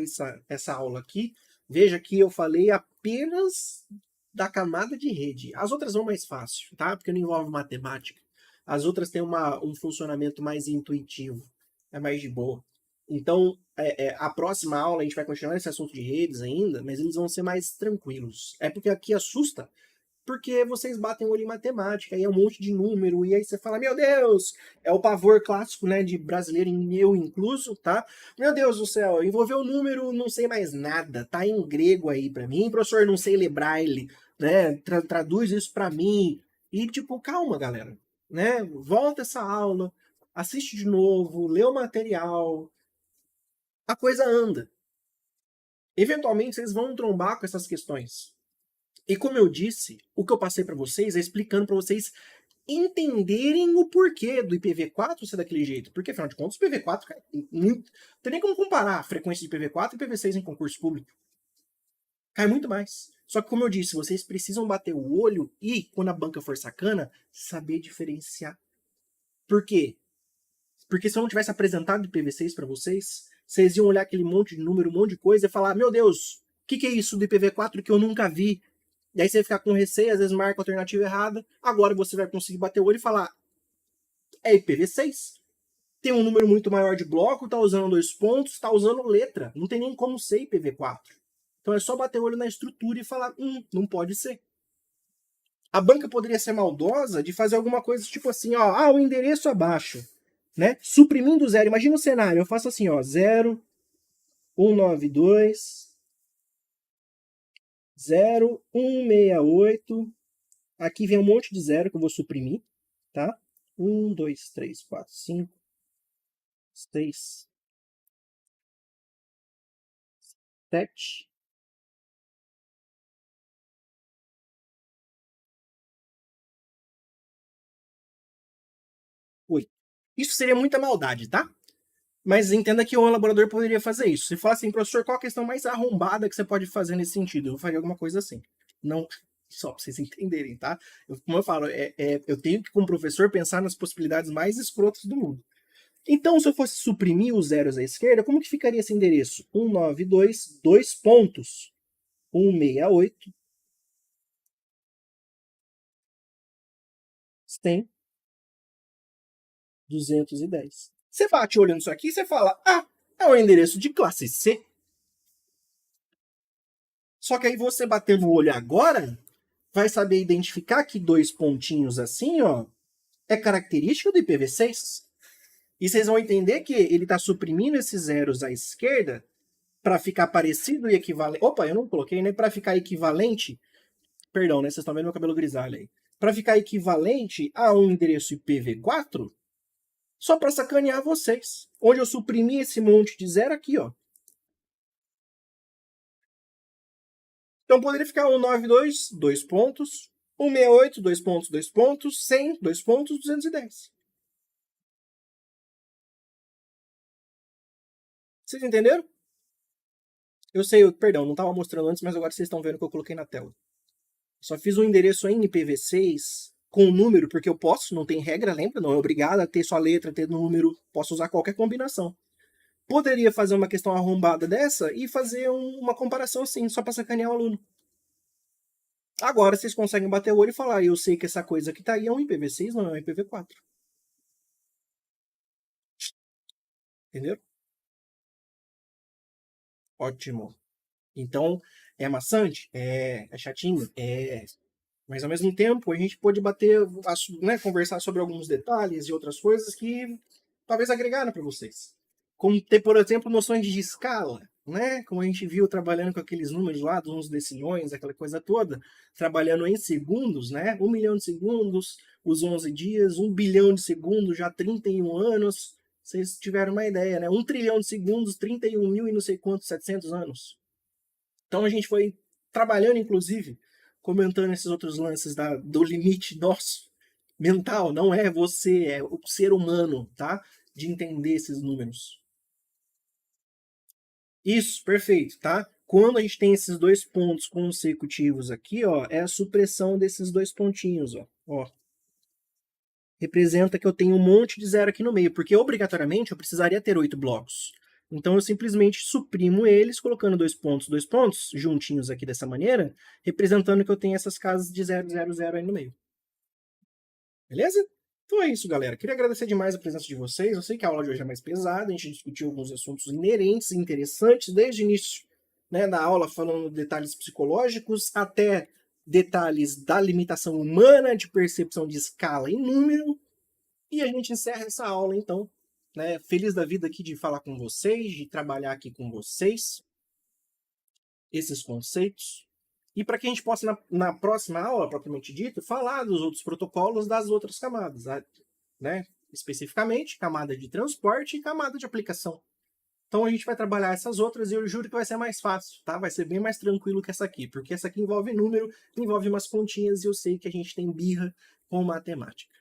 essa aula aqui. Veja que eu falei apenas da camada de rede. As outras vão mais fácil, tá? Porque não envolve matemática. As outras têm um funcionamento mais intuitivo, é mais de boa. Então, a próxima aula a gente vai continuar esse assunto de redes ainda, mas eles vão ser mais tranquilos. É porque aqui assusta, porque vocês batem o olho em matemática, aí é um monte de número, e aí você fala, meu Deus, é o pavor clássico, né, de brasileiro, eu incluso, tá? Meu Deus do céu, envolveu o número, não sei mais nada, tá em grego aí pra mim, professor, não sei ler braille, né, traduz isso pra mim, e tipo, calma, galera, né, volta essa aula, assiste de novo, lê o material, a coisa anda. Eventualmente vocês vão trombar com essas questões. E como eu disse, o que eu passei para vocês é explicando para vocês entenderem o porquê do IPv4 ser daquele jeito. Porque, afinal de contas, o IPv4 não tem nem como comparar a frequência de IPv4 e IPv6 em concurso público. Cai muito mais. Só que, como eu disse, vocês precisam bater o olho e, quando a banca for sacana, saber diferenciar. Por quê? Porque se eu não tivesse apresentado IPv6 para vocês, vocês iam olhar aquele monte de número, um monte de coisa e falar, meu Deus, o que é isso do IPv4 que eu nunca vi? E aí você ficar com receio, às vezes marca a alternativa errada. Agora você vai conseguir bater o olho e falar: é IPv6. Tem um número muito maior de bloco, tá usando 2 pontos, tá usando letra. Não tem nem como ser IPv4. Então é só bater o olho na estrutura e falar: não pode ser. A banca poderia ser maldosa de fazer alguma coisa tipo assim, ó, o endereço abaixo, né? Suprimindo o zero. Imagina o cenário, eu faço assim, ó, 0, 192, 0, 168. Aqui vem um monte de zero que eu vou suprimir, tá? 1, 2, 3, 4, 5, 6, 7, 8. Isso seria muita maldade, tá? Mas entenda que o elaborador poderia fazer isso. Se fala assim, professor, qual a questão mais arrombada que você pode fazer nesse sentido? Eu faria alguma coisa assim. Não, só pra vocês entenderem, tá? Como eu falo, eu tenho que, como professor, pensar nas possibilidades mais escrotas do mundo. Então, se eu fosse suprimir os zeros à esquerda, como que ficaria esse endereço? 192, 2 pontos. 168, 100, 210. Você bate o olho nisso aqui e você fala, ah, é um endereço de classe C. Só que aí você batendo o olho agora, vai saber identificar que dois pontinhos assim, ó, é característica do IPv6. E vocês vão entender que ele está suprimindo esses zeros à esquerda para ficar parecido e equivalente. Opa, eu não coloquei, né? Para ficar equivalente. Perdão, né? Vocês estão vendo meu cabelo grisalho aí. Para ficar equivalente a um endereço IPv4, só para sacanear vocês. Onde eu suprimi esse monte de zero aqui, ó. Então poderia ficar 192, dois pontos, 168, dois pontos, 100, dois pontos, 210. Vocês entenderam? Eu sei, perdão, não estava mostrando antes, mas agora vocês estão vendo que eu coloquei na tela. Só fiz um endereço em IPv6 com um número, porque eu posso, não tem regra, lembra? Não é obrigado a ter só letra, ter número, posso usar qualquer combinação. Poderia fazer uma questão arrombada dessa e fazer uma comparação assim, só para sacanear o aluno. Agora vocês conseguem bater o olho e falar, eu sei que essa coisa que tá aí é um IPv6, não é um IPv4. Entendeu? Ótimo. Então, é maçante? É chatinho? É. Mas ao mesmo tempo, a gente pode bater, né, conversar sobre alguns detalhes e outras coisas que talvez agregaram para vocês. Como ter, por exemplo, noções de escala, né? Como a gente viu trabalhando com aqueles números lá, dos decilhões, aquela coisa toda, trabalhando em segundos, né? 1 milhão de segundos, os 11 dias, 1 bilhão de segundos, já 31 anos. Vocês tiveram uma ideia, né? 1 trilhão de segundos, 31 mil e não sei quantos, 700 anos. Então a gente foi trabalhando, inclusive, comentando esses outros lances do limite nosso mental, não é você, é o ser humano, tá? De entender esses números. Isso, perfeito, tá? Quando a gente tem esses dois pontos consecutivos aqui, ó, é a supressão desses dois pontinhos, ó. Representa que eu tenho um monte de zero aqui no meio, porque obrigatoriamente eu precisaria ter 8 blocos. Então eu simplesmente suprimo eles, colocando dois pontos, juntinhos aqui dessa maneira, representando que eu tenho essas casas de 0, 0, 0 aí no meio. Beleza? Então é isso, galera. Queria agradecer demais a presença de vocês. Eu sei que a aula de hoje é mais pesada, a gente discutiu alguns assuntos inerentes e interessantes desde o início, né, da aula, falando de detalhes psicológicos até detalhes da limitação humana, de percepção de escala e número. E a gente encerra essa aula, então, né? Feliz da vida aqui de falar com vocês, de trabalhar aqui com vocês, esses conceitos. E para que a gente possa, na próxima aula, propriamente dito, falar dos outros protocolos das outras camadas, né? Especificamente, camada de transporte e camada de aplicação. Então a gente vai trabalhar essas outras e eu juro que vai ser mais fácil, tá? Vai ser bem mais tranquilo que essa aqui, porque essa aqui envolve número, envolve umas continhas e eu sei que a gente tem birra com matemática.